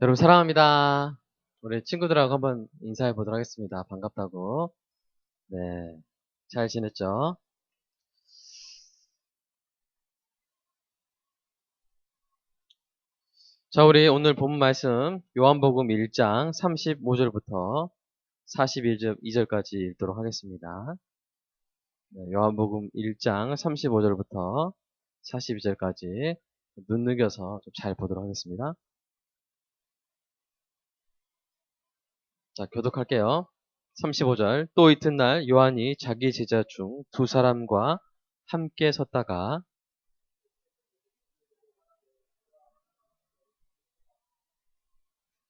여러분 사랑합니다. 우리 친구들하고 한번 인사해 보도록 하겠습니다. 반갑다고. 네, 잘 지냈죠? 자, 우리 오늘 본 말씀 요한복음 1장 35절부터 42절까지 읽도록 하겠습니다. 네, 요한복음 1장 35절부터 42절까지 눈느껴서 좀 잘 보도록 하겠습니다. 자, 교독할게요. 35절. 또 이튿날 요한이 자기 제자 중 두 사람과 함께 섰다가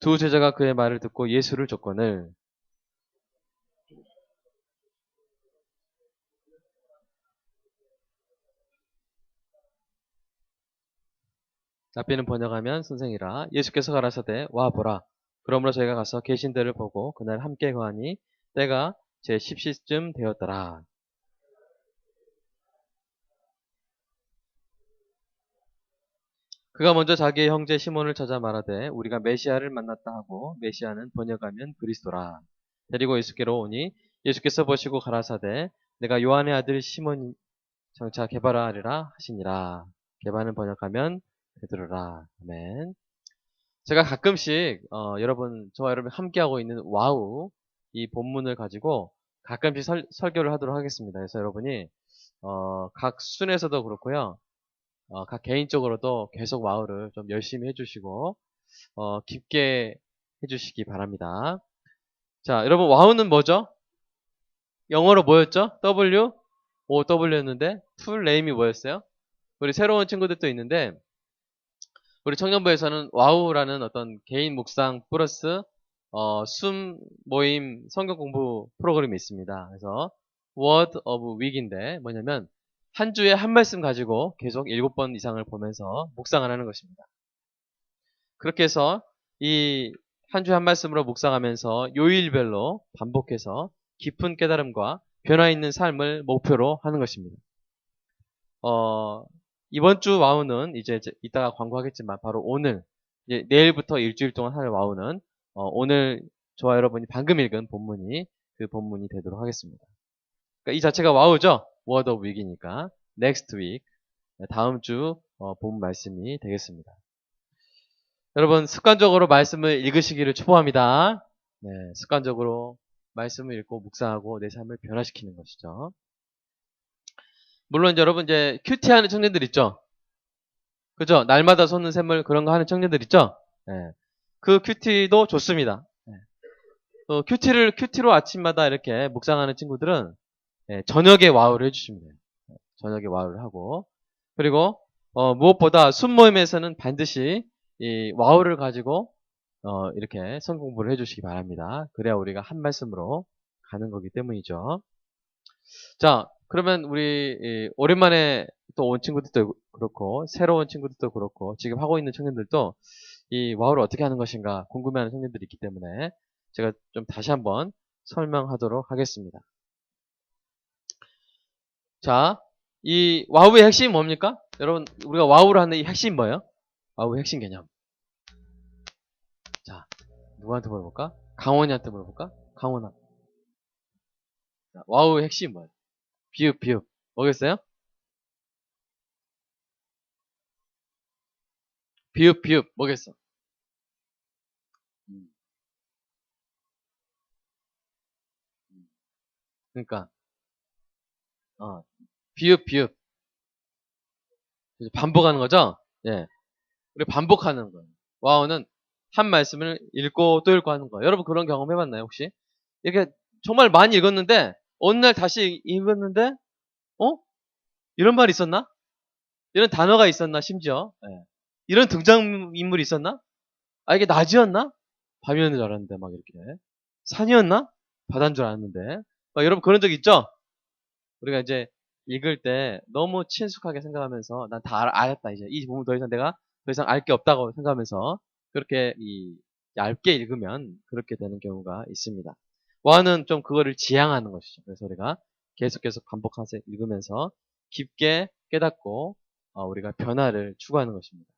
두 제자가 그의 말을 듣고 예수를 쫓거늘 랍비는 번역하면 선생이라 예수께서 가라사대 와 보라. 그러므로 저희가 가서 계신 데를 보고 그날 함께 거하니 때가 제 10시쯤 되었더라. 그가 먼저 자기의 형제 시몬을 찾아 말하되 우리가 메시아를 만났다 하고 메시아는 번역하면 그리스도라. 데리고 예수께로 오니 예수께서 보시고 가라사대 내가 요한의 아들 시몬 장차 게바라 하리라 하시니라. 게바는 번역하면 베드로라. 아멘. 제가 가끔씩 저와 여러분 함께하고 있는 와우 이 본문을 가지고 가끔씩 설교를 하도록 하겠습니다. 그래서 여러분이 각 순에서도 그렇고요. 각 개인적으로도 계속 와우를 좀 열심히 해주시고 깊게 해주시기 바랍니다. 자, 여러분 와우는 뭐죠? 영어로 뭐였죠? W, O, W였는데 풀 네임이 뭐였어요? 우리 새로운 친구들도 있는데 우리 청년부에서는 와우라는 어떤 개인 묵상 플러스 숨 모임 성경 공부 프로그램이 있습니다. 그래서 Word of Week인데 뭐냐면 한 주에 한 말씀 가지고 계속 7번 이상을 보면서 묵상을 하는 것입니다. 그렇게 해서 이 한 주에 한 말씀으로 묵상하면서 요일별로 반복해서 깊은 깨달음과 변화 있는 삶을 목표로 하는 것입니다. 이번 주 와우는 이제 이따가 광고하겠지만 바로 오늘, 이제 내일부터 일주일 동안 할 와우는 오늘 저와 여러분이 방금 읽은 본문이 그 본문이 되도록 하겠습니다. 그러니까 이 자체가 와우죠? Word of Week이니까 Next Week, 다음 주 본 말씀이 되겠습니다. 여러분 습관적으로 말씀을 읽으시기를 축복합니다. 네, 습관적으로 말씀을 읽고 묵상하고 내 삶을 변화시키는 것이죠. 물론 여러분 이제 큐티하는 청년들 있죠? 그죠? 날마다 솟는 샘물 그런 거 하는 청년들 있죠? 네. 그 큐티도 좋습니다. 네. 또 큐티로 아침마다 이렇게 묵상하는 친구들은 저녁에 와우를 해주시면 돼요. 저녁에 와우를 하고 그리고 무엇보다 순모임에서는 반드시 이 와우를 가지고 이렇게 성경 공부를 해주시기 바랍니다. 그래야 우리가 한 말씀으로 가는 거기 때문이죠. 자, 그러면 우리 오랜만에 또 온 친구들도 그렇고 새로운 친구들도 그렇고 지금 하고 있는 청년들도 이 와우를 어떻게 하는 것인가 궁금해하는 청년들이 있기 때문에 제가 좀 다시 한번 설명하도록 하겠습니다. 자, 이 와우의 핵심이 뭡니까? 여러분 우리가 와우를 하는 이 핵심이 뭐예요? 와우의 핵심 개념. 자, 누구한테 물어볼까? 강원이한테 물어볼까? 강원아. 자, 와우의 핵심이 뭐예요? 비읍. 뭐겠어요? 비읍. 뭐겠어? 음, 그러니까, 어, 비읍. 반복하는 거죠? 예. 우리 반복하는 거예요. 와우는 한 말씀을 읽고 또 읽고 하는 거예요. 여러분 그런 경험 해봤나요, 혹시? 이렇게 정말 많이 읽었는데, 어느 날 다시 읽었는데, 어? 이런 말이 있었나? 이런 단어가 있었나, 심지어? 예. 이런 등장인물이 있었나? 아, 이게 낮이었나? 밤이었는 줄 알았는데, 막 이렇게. 산이었나? 바다인 줄 알았는데. 막 여러분 그런 적 있죠? 우리가 이제 읽을 때 너무 친숙하게 생각하면서 난 다 알았다 이제 이 부분 더 이상 내가 더 이상 알 게 없다고 생각하면서 그렇게 얇게 읽으면 그렇게 되는 경우가 있습니다. 와는 좀 그거를 지향하는 것이죠. 그래서 우리가 계속 반복해서 읽으면서 깊게 깨닫고 우리가 변화를 추구하는 것입니다.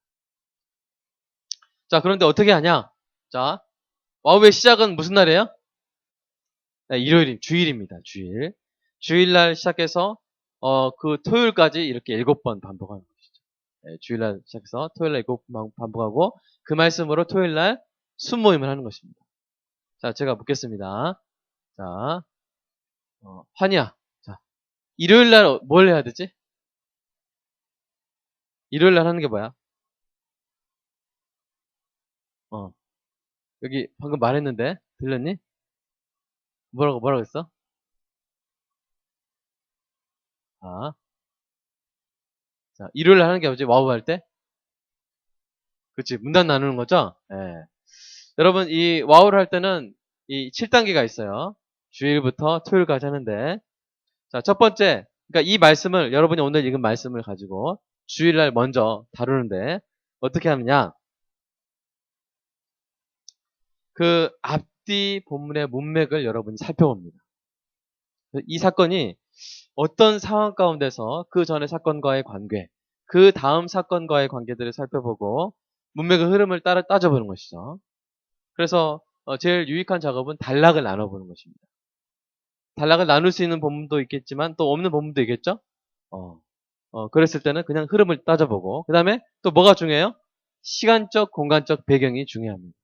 자, 그런데 어떻게 하냐? 자, 와우의 시작은 무슨 날이에요? 네, 일요일, 주일입니다. 주일. 주일날 시작해서 그 토요일까지 이렇게 7번 반복하는 것이죠. 네, 주일날 시작해서 토요일날 7번 반복하고 그 말씀으로 토요일날 순모임을 하는 것입니다. 자, 제가 묻겠습니다. 자, 환희야. 자, 일요일날 뭘 해야 되지? 일요일날 하는 게 뭐야? 어, 여기 방금 말했는데 들렸니? 뭐라고 했어? 아, 자, 일요일날 하는 게 뭐지? 와우 할 때? 그치, 문단 나누는 거죠? 예. 여러분, 이 와우를 할 때는 이 7단계가 있어요. 주일부터 토요일까지 하는데. 자, 첫 번째. 그러니까 이 말씀을, 여러분이 오늘 읽은 말씀을 가지고 주일날 먼저 다루는데, 어떻게 하느냐. 그 앞뒤 본문의 문맥을 여러분이 살펴봅니다. 이 사건이 어떤 상황 가운데서 그 전의 사건과의 관계, 그 다음 사건과의 관계들을 살펴보고 문맥의 흐름을 따져보는 것이죠. 그래서 제일 유익한 작업은 단락을 나눠보는 것입니다. 단락을 나눌 수 있는 본문도 있겠지만 또 없는 본문도 있겠죠? 그랬을 때는 그냥 흐름을 따져보고 그 다음에 또 뭐가 중요해요? 시간적, 공간적 배경이 중요합니다.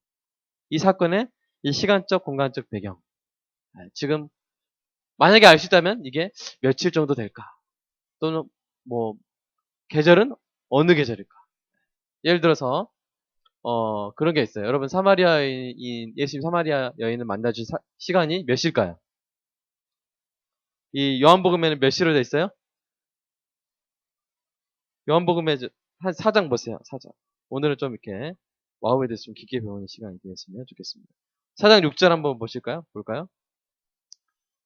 이 사건의 이 시간적, 공간적 배경. 지금 만약에 알 수 있다면 이게 며칠 정도 될까? 또는 뭐 계절은 어느 계절일까? 예를 들어서 그런 게 있어요. 여러분 사마리아 여인, 예수님 사마리아 여인을 만나준 시간이 몇 시일까요? 이 요한복음에는 몇 시로 돼 있어요? 요한복음에 한 4장 보세요. 4장. 오늘은 좀 이렇게 와우에 대해서 좀 깊게 배우는 시간이 되었으면 좋겠습니다. 4장 6절 한번 보실까요? 볼까요?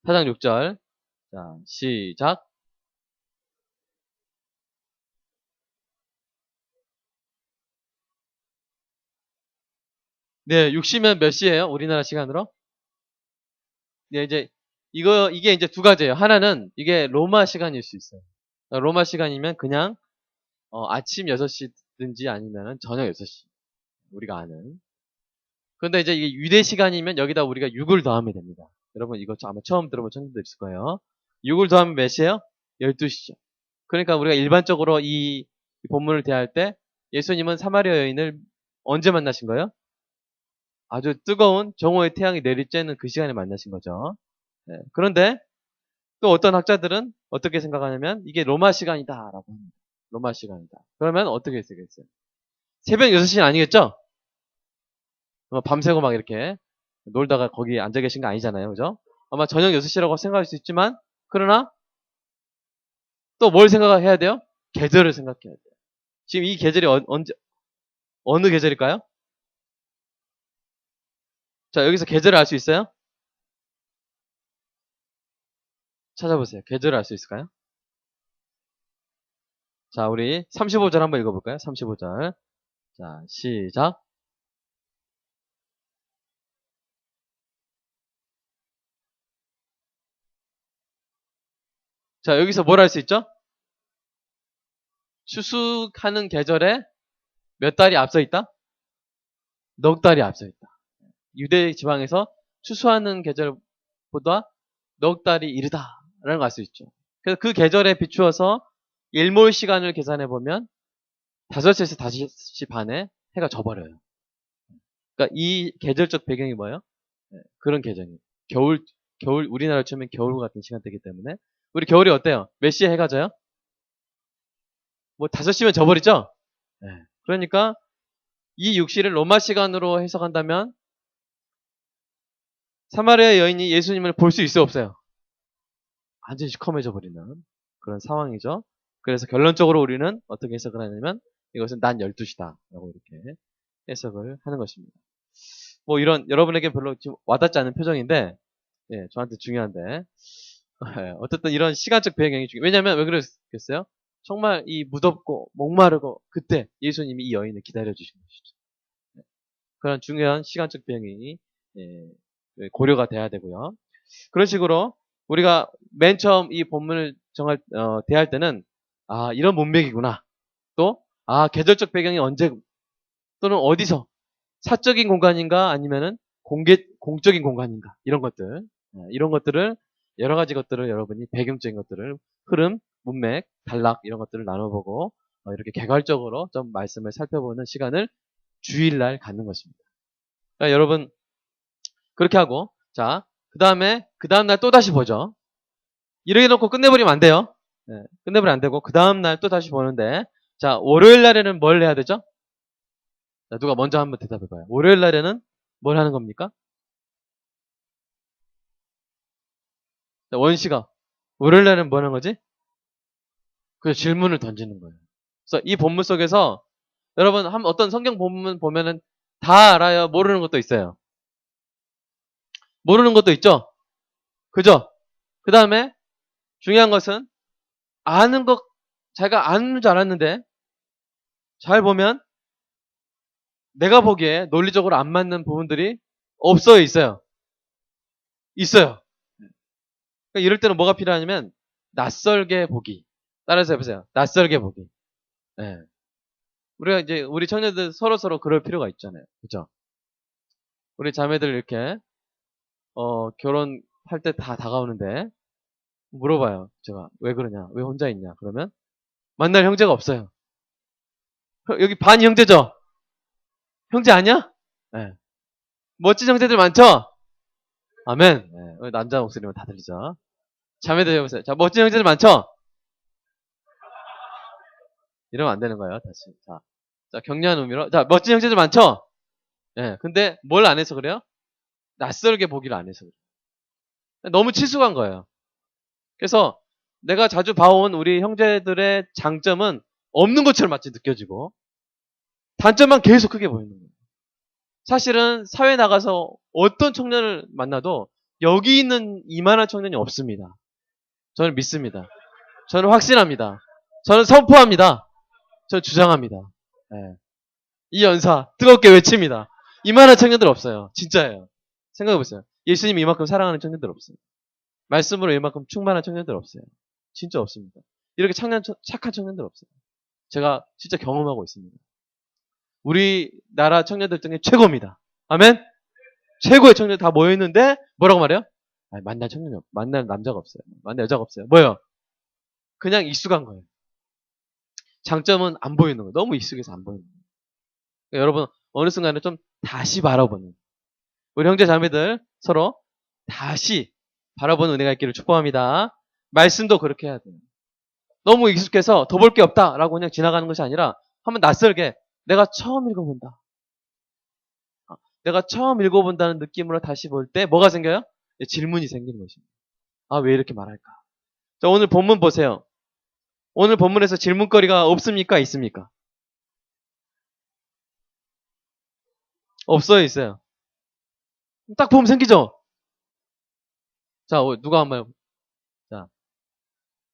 4장 6절. 자, 시작. 네, 6시면 몇 시예요? 우리나라 시간으로? 네, 이게 이제 두 가지예요. 하나는 이게 로마 시간일 수 있어요. 로마 시간이면 그냥 아침 6시든지 아니면 저녁 6시. 우리가 아는. 그런데 이제 이게 유대 시간이면 여기다 우리가 6을 더하면 됩니다. 여러분 이거 아마 처음 들어본 친구도 있을 거예요. 6을 더하면 몇 시예요? 12시죠. 그러니까 우리가 일반적으로 이 본문을 대할 때 예수님은 사마리아 여인을 언제 만나신 거예요? 아주 뜨거운 정오의 태양이 내리쬐는 그 시간에 만나신 거죠. 네. 그런데 또 어떤 학자들은 어떻게 생각하냐면 이게 로마 시간이다라고 합니다. 로마 시간이다. 그러면 어떻게 쓰겠어요? 새벽 6시는 아니겠죠? 밤새고 막 이렇게 놀다가 거기 앉아 계신 거 아니잖아요. 그죠? 아마 저녁 6시라고 생각할 수 있지만 그러나 또 뭘 생각해야 돼요? 계절을 생각해야 돼요. 지금 이 계절이 어느 계절일까요? 자, 여기서 계절을 알 수 있어요? 찾아보세요. 계절을 알 수 있을까요? 자, 우리 35절 한번 읽어볼까요? 35절. 자, 시작. 자, 여기서 뭘 알 수 있죠? 추수하는 계절에 몇 달이 앞서 있다? 넉 달이 앞서 있다. 유대 지방에서 추수하는 계절보다 넉 달이 이르다라는 걸 알 수 있죠. 그래서 그 계절에 비추어서 일몰 시간을 계산해 보면 5시에서 5시 반에 해가 져버려요. 그러니까 이 계절적 배경이 뭐예요? 네, 그런 계절이에요. 겨울 우리나라로 치면 겨울 같은 시간대이기 때문에 우리 겨울이 어때요? 몇 시에 해가 져요? 뭐 5시면 져버리죠? 네. 그러니까 이 6시를 로마 시간으로 해석한다면 사마리아 여인이 예수님을 볼 수 있어요, 없어요? 완전히 시커매져 버리는 그런 상황이죠. 그래서 결론적으로 우리는 어떻게 해석을 하냐면 이것은 난 12시다 라고 이렇게 해석을 하는 것입니다. 뭐 이런 여러분에게 별로 지금 와닿지 않은 표정인데 예, 저한테 중요한데 어쨌든 이런 시간적 배경이 중요해요. 왜냐면 왜 그랬겠어요? 정말 이 무덥고 목마르고 그때 예수님이 이 여인을 기다려주신 것이죠. 그런 중요한 시간적 배경이 예, 고려가 돼야 되고요. 그런 식으로 우리가 맨 처음 이 본문을 대할 때는 이런 문맥이구나. 또 계절적 배경이 언제 또는 어디서 사적인 공간인가 아니면은 공적인 공간인가 이런 것들 이런 것들을 여러 가지 것들을 여러분이 배경적인 것들을 흐름, 문맥, 단락 이런 것들을 나눠보고 이렇게 개괄적으로 좀 말씀을 살펴보는 시간을 주일날 갖는 것입니다. 그러니까 여러분 그렇게 하고 자 그 다음날 또 다시 보죠. 이렇게 놓고 끝내버리면 안 돼요. 끝내버리면 안 되고 그 다음날 또 다시 보는데 자 월요일 날에는 뭘 해야 되죠? 자, 누가 먼저 한번 대답해봐요. 월요일 날에는 뭘 하는 겁니까? 자, 원씨가 월요일 날에는 뭐 하는 거지? 그 질문을 던지는 거예요. 그래서 이 본문 속에서 여러분 어떤 성경 본문 보면은 다 알아요. 모르는 것도 있어요. 모르는 것도 있죠. 그죠? 그 다음에 중요한 것은 아는 것 자기가 아는 줄 알았는데 잘 보면 내가 보기에 논리적으로 안 맞는 부분들이 없어요, 있어요. 있어요. 그러니까 이럴 때는 뭐가 필요하냐면 낯설게 보기. 따라서 해보세요. 낯설게 보기. 예. 우리가 이제 우리 청년들 서로 그럴 필요가 있잖아요. 그죠? 우리 자매들 이렇게 결혼할 때 다 다가오는데 물어봐요. 제가 왜 그러냐? 왜 혼자 있냐? 그러면 만날 형제가 없어요. 여기 반 형제죠? 형제 아니야? 예. 멋진 형제들 많죠? 아멘. 예. 남자 목소리만 다 들리죠? 자매들 해보세요. 자, 멋진 형제들 많죠? 이러면 안 되는 거예요. 다시. 자, 격려하는 의미로. 자, 멋진 형제들 많죠? 예. 근데 뭘 안 해서 그래요? 낯설게 보기를 안 해서 그래요. 너무 친숙한 거예요. 그래서 내가 자주 봐온 우리 형제들의 장점은 없는 것처럼 마치 느껴지고 단점만 계속 크게 보이는 거예요. 사실은 사회 나가서 어떤 청년을 만나도 여기 있는 이만한 청년이 없습니다. 저는 믿습니다. 저는 확신합니다. 저는 선포합니다. 저는 주장합니다. 네. 이 연사 뜨겁게 외칩니다. 이만한 청년들 없어요. 진짜예요. 생각해보세요. 예수님 이만큼 사랑하는 청년들 없어요. 말씀으로 이만큼 충만한 청년들 없어요. 진짜 없습니다. 이렇게 착한 청년들 없어요. 제가 진짜 경험하고 있습니다. 우리나라 청년들 중에 최고입니다. 아멘? 최고의 청년들 다 모여있는데 뭐라고 말해요? 아니, 만날 남자가 없어요. 만날 여자가 없어요. 뭐예요? 그냥 익숙한 거예요. 장점은 안 보이는 거예요. 너무 익숙해서 안 보이는 거예요. 그러니까 여러분 어느 순간에 좀 다시 바라보는 우리 형제 자매들 서로 다시 바라보는 은혜가 있기를 축복합니다. 말씀도 그렇게 해야 돼요. 너무 익숙해서 더 볼 게 없다라고 그냥 지나가는 것이 아니라 한번 낯설게 내가 처음 읽어본다. 내가 처음 읽어본다는 느낌으로 다시 볼 때 뭐가 생겨요? 질문이 생기는 것입니다. 아, 왜 이렇게 말할까? 자, 오늘 본문 보세요. 오늘 본문에서 질문거리가 없습니까? 있습니까? 없어요, 있어요. 딱 보면 생기죠? 자, 누가 한번, 자,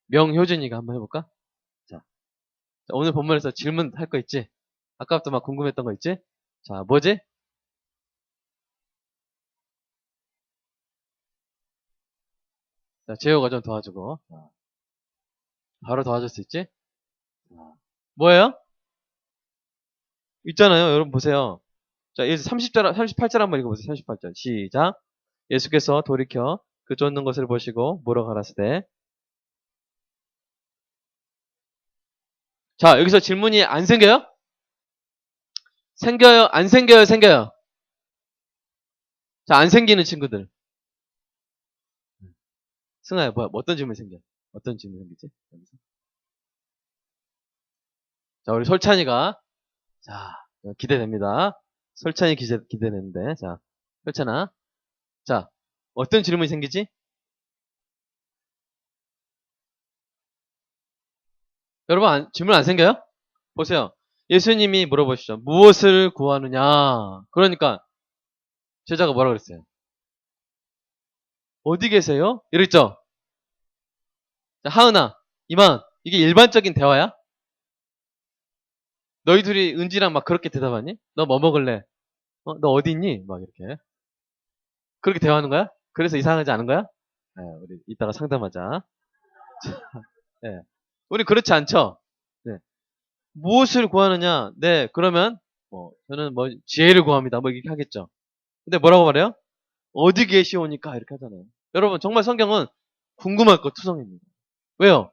명효준이가 한번 해볼까? 자, 오늘 본문에서 질문할 거 있지? 아까부터 막 궁금했던 거 있지? 자, 뭐지? 자, 재호가 좀 도와주고. 자, 바로 도와줄 수 있지? 자, 뭐예요? 있잖아요. 여러분 보세요. 자, 38절 한번 읽어보세요. 38절. 시작. 예수께서 돌이켜 그 쫓는 것을 보시고 뭐라고 가라사대. 자, 여기서 질문이 안 생겨요? 생겨요? 안 생겨요? 생겨요? 자, 안 생기는 친구들. 승아야, 뭐야? 어떤 질문이 생겨? 어떤 질문이 생기지? 여기서. 자, 우리 솔찬이가, 자, 기대됩니다. 솔찬이 기대되는데, 자, 솔찬아. 자, 어떤 질문이 생기지? 여러분, 질문 안 생겨요? 보세요. 예수님이 물어보시죠. 무엇을 구하느냐? 그러니까, 제자가 뭐라 그랬어요? 어디 계세요? 이랬죠? 자, 하은아, 이만, 이게 일반적인 대화야? 너희 둘이 은지랑 막 그렇게 대답하니? 너 뭐 먹을래? 너 어디 있니? 막 이렇게. 그렇게 대화하는 거야? 그래서 이상하지 않은 거야? 네, 우리 이따가 상담하자. 네. 우리 그렇지 않죠? 네. 무엇을 구하느냐? 네, 그러면 저는 지혜를 구합니다. 이렇게 하겠죠. 근데 뭐라고 말해요? 어디 계시오니까 이렇게 하잖아요. 여러분 정말 성경은 궁금할 것 투성입니다. 왜요?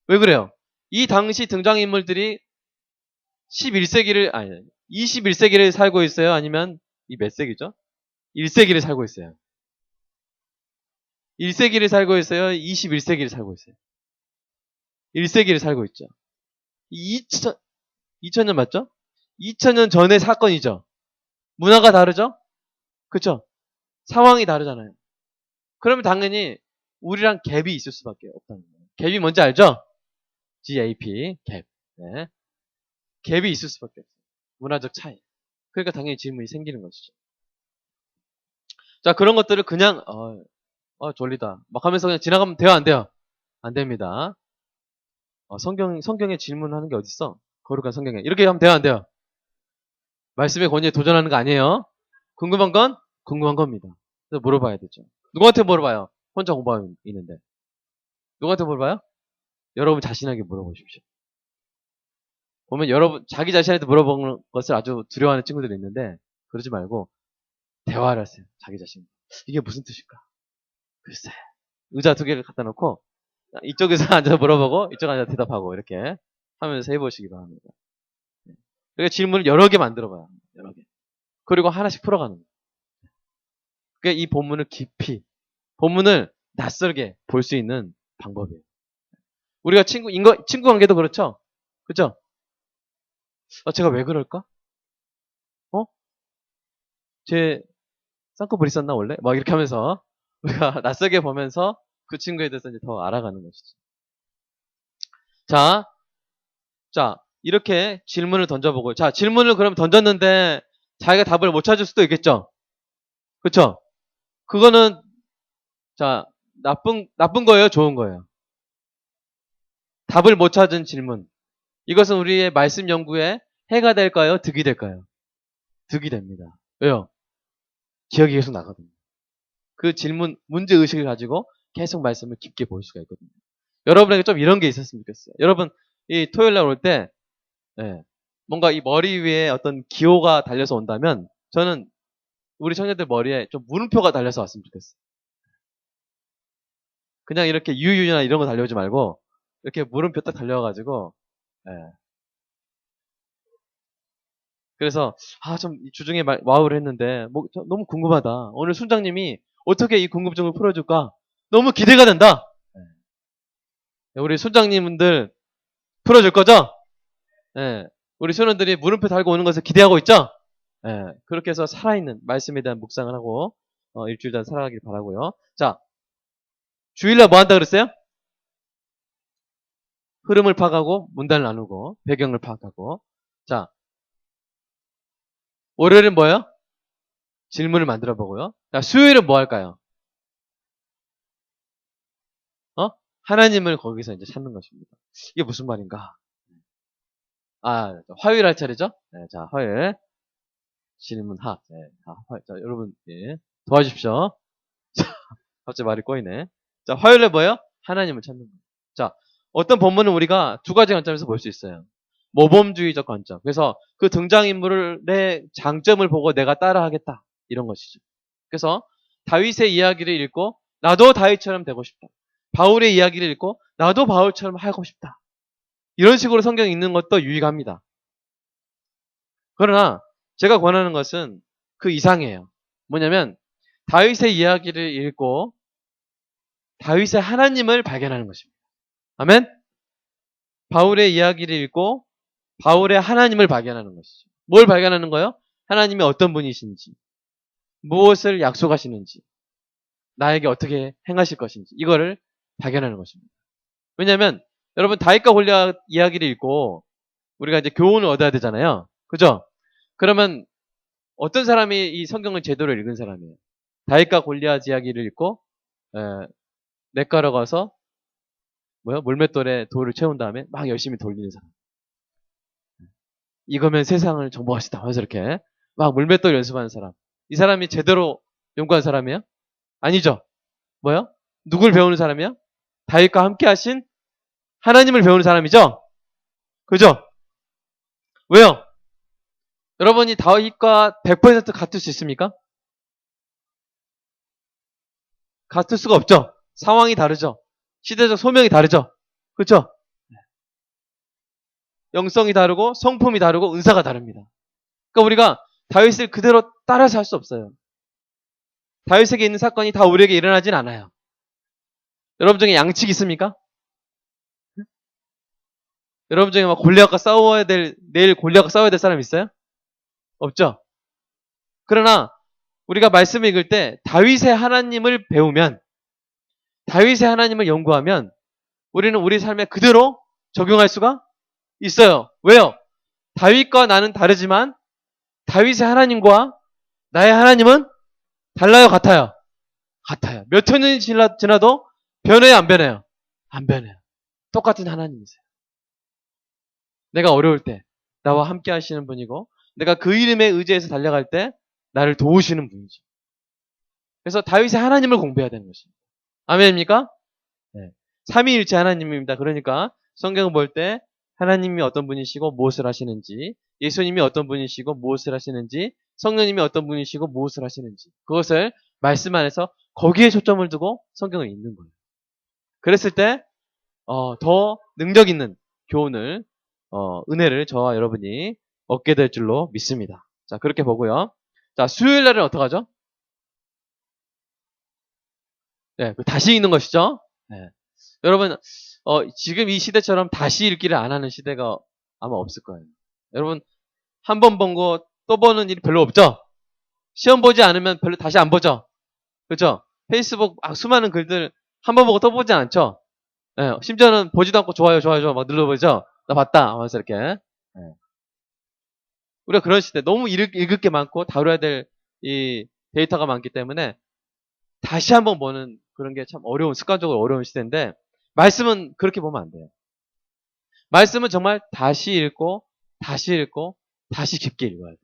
왜 그래요? 이 당시 등장인물들이 21세기를 살고 있어요? 아니면 이 몇 세기죠? 1세기를 살고 있어요. 1세기를 살고 있어요? 21세기를 살고 있어요? 1세기를 살고 있죠. 2000년 맞죠? 2000년 전의 사건이죠. 문화가 다르죠? 그쵸? 상황이 다르잖아요. 그러면 당연히 우리랑 갭이 있을 수밖에 없다는 거예요. 갭이 뭔지 알죠? GAP, 갭. 네. 갭이 있을 수밖에 없어요. 문화적 차이. 그러니까 당연히 질문이 생기는 것이죠. 자, 그런 것들을 그냥 졸리다 막 하면서 그냥 지나가면 돼요, 안 돼요? 안 됩니다. 성경에 질문하는 게 어딨어? 거룩한 성경에. 이렇게 하면 돼요, 안 돼요? 말씀의 권위에 도전하는 거 아니에요. 궁금한 건 궁금한 겁니다. 그래서 물어봐야 되죠. 누구한테 물어봐요? 혼자 공부하고 있는데. 누구한테 물어봐요? 여러분 자신에게 물어보십시오. 보면 여러분 자기 자신한테 물어보는 것을 아주 두려워하는 친구들이 있는데 그러지 말고 대화를 하세요. 자기 자신. 이게 무슨 뜻일까? 글쎄. 의자 두 개를 갖다 놓고 이쪽에서 앉아서 물어보고 이쪽 앉아서 대답하고 이렇게 하면서 해보시기 바랍니다. 그러니까 질문을 여러 개 만들어봐요. 여러 개. 그리고 하나씩 풀어가는 거예요. 그러니까 이 본문을 깊이, 본문을 낯설게 볼 수 있는 방법이에요. 우리가 친구 관계도 그렇죠? 그죠? 제가 왜 그럴까? 쟤 쌍꺼풀 있었나 원래? 막 이렇게 하면서 우리가 낯설게 보면서 그 친구에 대해서 이제 더 알아가는 것이죠. 자, 이렇게 질문을 던져보고, 자, 질문을 그럼 던졌는데 자기가 답을 못 찾을 수도 있겠죠? 그쵸? 그거는, 자, 나쁜 거예요? 좋은 거예요? 답을 못 찾은 질문. 이것은 우리의 말씀 연구에 해가 될까요? 득이 될까요? 득이 됩니다. 왜요? 기억이 계속 나거든요. 그 질문, 문제의식을 가지고 계속 말씀을 깊게 볼 수가 있거든요. 여러분에게 좀 이런 게 있었으면 좋겠어요. 여러분, 이 토요일 날 올 때, 뭔가 이 머리 위에 어떤 기호가 달려서 온다면, 저는 우리 청년들 머리에 좀 물음표가 달려서 왔으면 좋겠어요. 그냥 이렇게 유유나 이런 거 달려오지 말고, 이렇게 물음표 딱 달려와가지고, 그래서, 좀 주중에 와우를 했는데, 너무 궁금하다. 오늘 순장님이 어떻게 이 궁금증을 풀어줄까? 너무 기대가 된다! 우리 순장님들 풀어줄 거죠? 우리 손원들이 물음표 달고 오는 것을 기대하고 있죠? 그렇게 해서 살아있는 말씀에 대한 묵상을 하고 일주일 전 살아가길 바라고요. 자, 주일날 뭐 한다 그랬어요? 흐름을 파악하고 문단을 나누고 배경을 파악하고. 자, 월요일은 뭐예요? 질문을 만들어 보고요. 자, 수요일은 뭐 할까요? 하나님을 거기서 이제 찾는 것입니다. 이게 무슨 말인가? 화요일 할 차례죠? 자, 화요일 질문 하. 자, 여러분 도와주십시오. 갑자기 말이 꼬이네. 자, 화요일에 뭐예요? 하나님을 찾는 거예요. 자, 어떤 본문은 우리가 두 가지 관점에서 볼 수 있어요. 모범주의적 관점. 그래서 그 등장인물의 장점을 보고 내가 따라하겠다. 이런 것이죠. 그래서 다윗의 이야기를 읽고 나도 다윗처럼 되고 싶다. 바울의 이야기를 읽고 나도 바울처럼 하고 싶다. 이런 식으로 성경 읽는 것도 유익합니다. 그러나 제가 권하는 것은 그 이상이에요. 뭐냐면 다윗의 이야기를 읽고 다윗의 하나님을 발견하는 것입니다. 아멘? 바울의 이야기를 읽고 바울의 하나님을 발견하는 것이죠. 뭘 발견하는 거예요? 하나님이 어떤 분이신지, 무엇을 약속하시는지, 나에게 어떻게 행하실 것인지 이거를 발견하는 것입니다. 왜냐하면 여러분 다윗과 골리앗 이야기를 읽고 우리가 이제 교훈을 얻어야 되잖아요. 그죠? 그러면 어떤 사람이 이 성경을 제대로 읽은 사람이에요? 다윗과 골리앗 이야기를 읽고 냇가로 가서 물맷돌에 돌을 채운 다음에 막 열심히 돌리는 사람. 이거면 세상을 정복하시다 하면서 이렇게 막 물맷돌 연습하는 사람. 이 사람이 제대로 연구한 사람이에요? 아니죠. 뭐요? 누굴 배우는 사람이야? 다윗과 함께 하신 하나님을 배우는 사람이죠? 그죠? 왜요? 여러분이 다윗과 100% 같을 수 있습니까? 같을 수가 없죠. 상황이 다르죠. 시대적 소명이 다르죠. 그렇죠? 영성이 다르고 성품이 다르고 은사가 다릅니다. 그러니까 우리가 다윗을 그대로 따라서 할 수 없어요. 다윗에게 있는 사건이 다 우리에게 일어나진 않아요. 여러분 중에 양측 있습니까? 여러분 중에 막 내일 골리앗과 싸워야 될 사람 있어요? 없죠? 그러나 우리가 말씀을 읽을 때 다윗의 하나님을 배우면, 다윗의 하나님을 연구하면 우리는 우리 삶에 그대로 적용할 수가 있어요. 왜요? 다윗과 나는 다르지만 다윗의 하나님과 나의 하나님은 달라요, 같아요? 같아요. 몇 천년이 지나도 변해요, 안 변해요? 안 변해요. 똑같은 하나님이세요. 내가 어려울 때 나와 함께 하시는 분이고, 내가 그 이름에 의지해서 달려갈 때 나를 도우시는 분이죠. 그래서 다윗의 하나님을 공부해야 되는 것입니다. 아멘입니까? 네. 삼위일체 하나님입니다. 그러니까 성경을 볼 때 하나님이 어떤 분이시고 무엇을 하시는지, 예수님이 어떤 분이시고 무엇을 하시는지, 성령님이 어떤 분이시고 무엇을 하시는지, 그것을 말씀 안에서 거기에 초점을 두고 성경을 읽는 거예요. 그랬을 때 더 능력 있는 교훈을, 은혜를 저와 여러분이 얻게 될 줄로 믿습니다. 자, 그렇게 보고요. 자, 수요일 날은 어떡하죠? 네, 다시 읽는 것이죠. 네. 여러분, 지금 이 시대처럼 다시 읽기를 안 하는 시대가 아마 없을 거예요. 여러분, 한 번 본 거 또 보는 일이 별로 없죠? 시험 보지 않으면 별로 다시 안 보죠? 그렇죠? 페이스북 수많은 글들 한 번 보고 또 보지 않죠? 네, 심지어는 보지도 않고 좋아요 막 눌러보죠? 나 봤다 하면서 이렇게. 네. 우리가 그런 시대, 너무 읽을 게 많고 다뤄야 될 이 데이터가 많기 때문에 다시 한번 보는 그런 게 참 습관적으로 어려운 시대인데, 말씀은 그렇게 보면 안 돼요. 말씀은 정말 다시 읽고 다시 깊게 읽어야 돼요.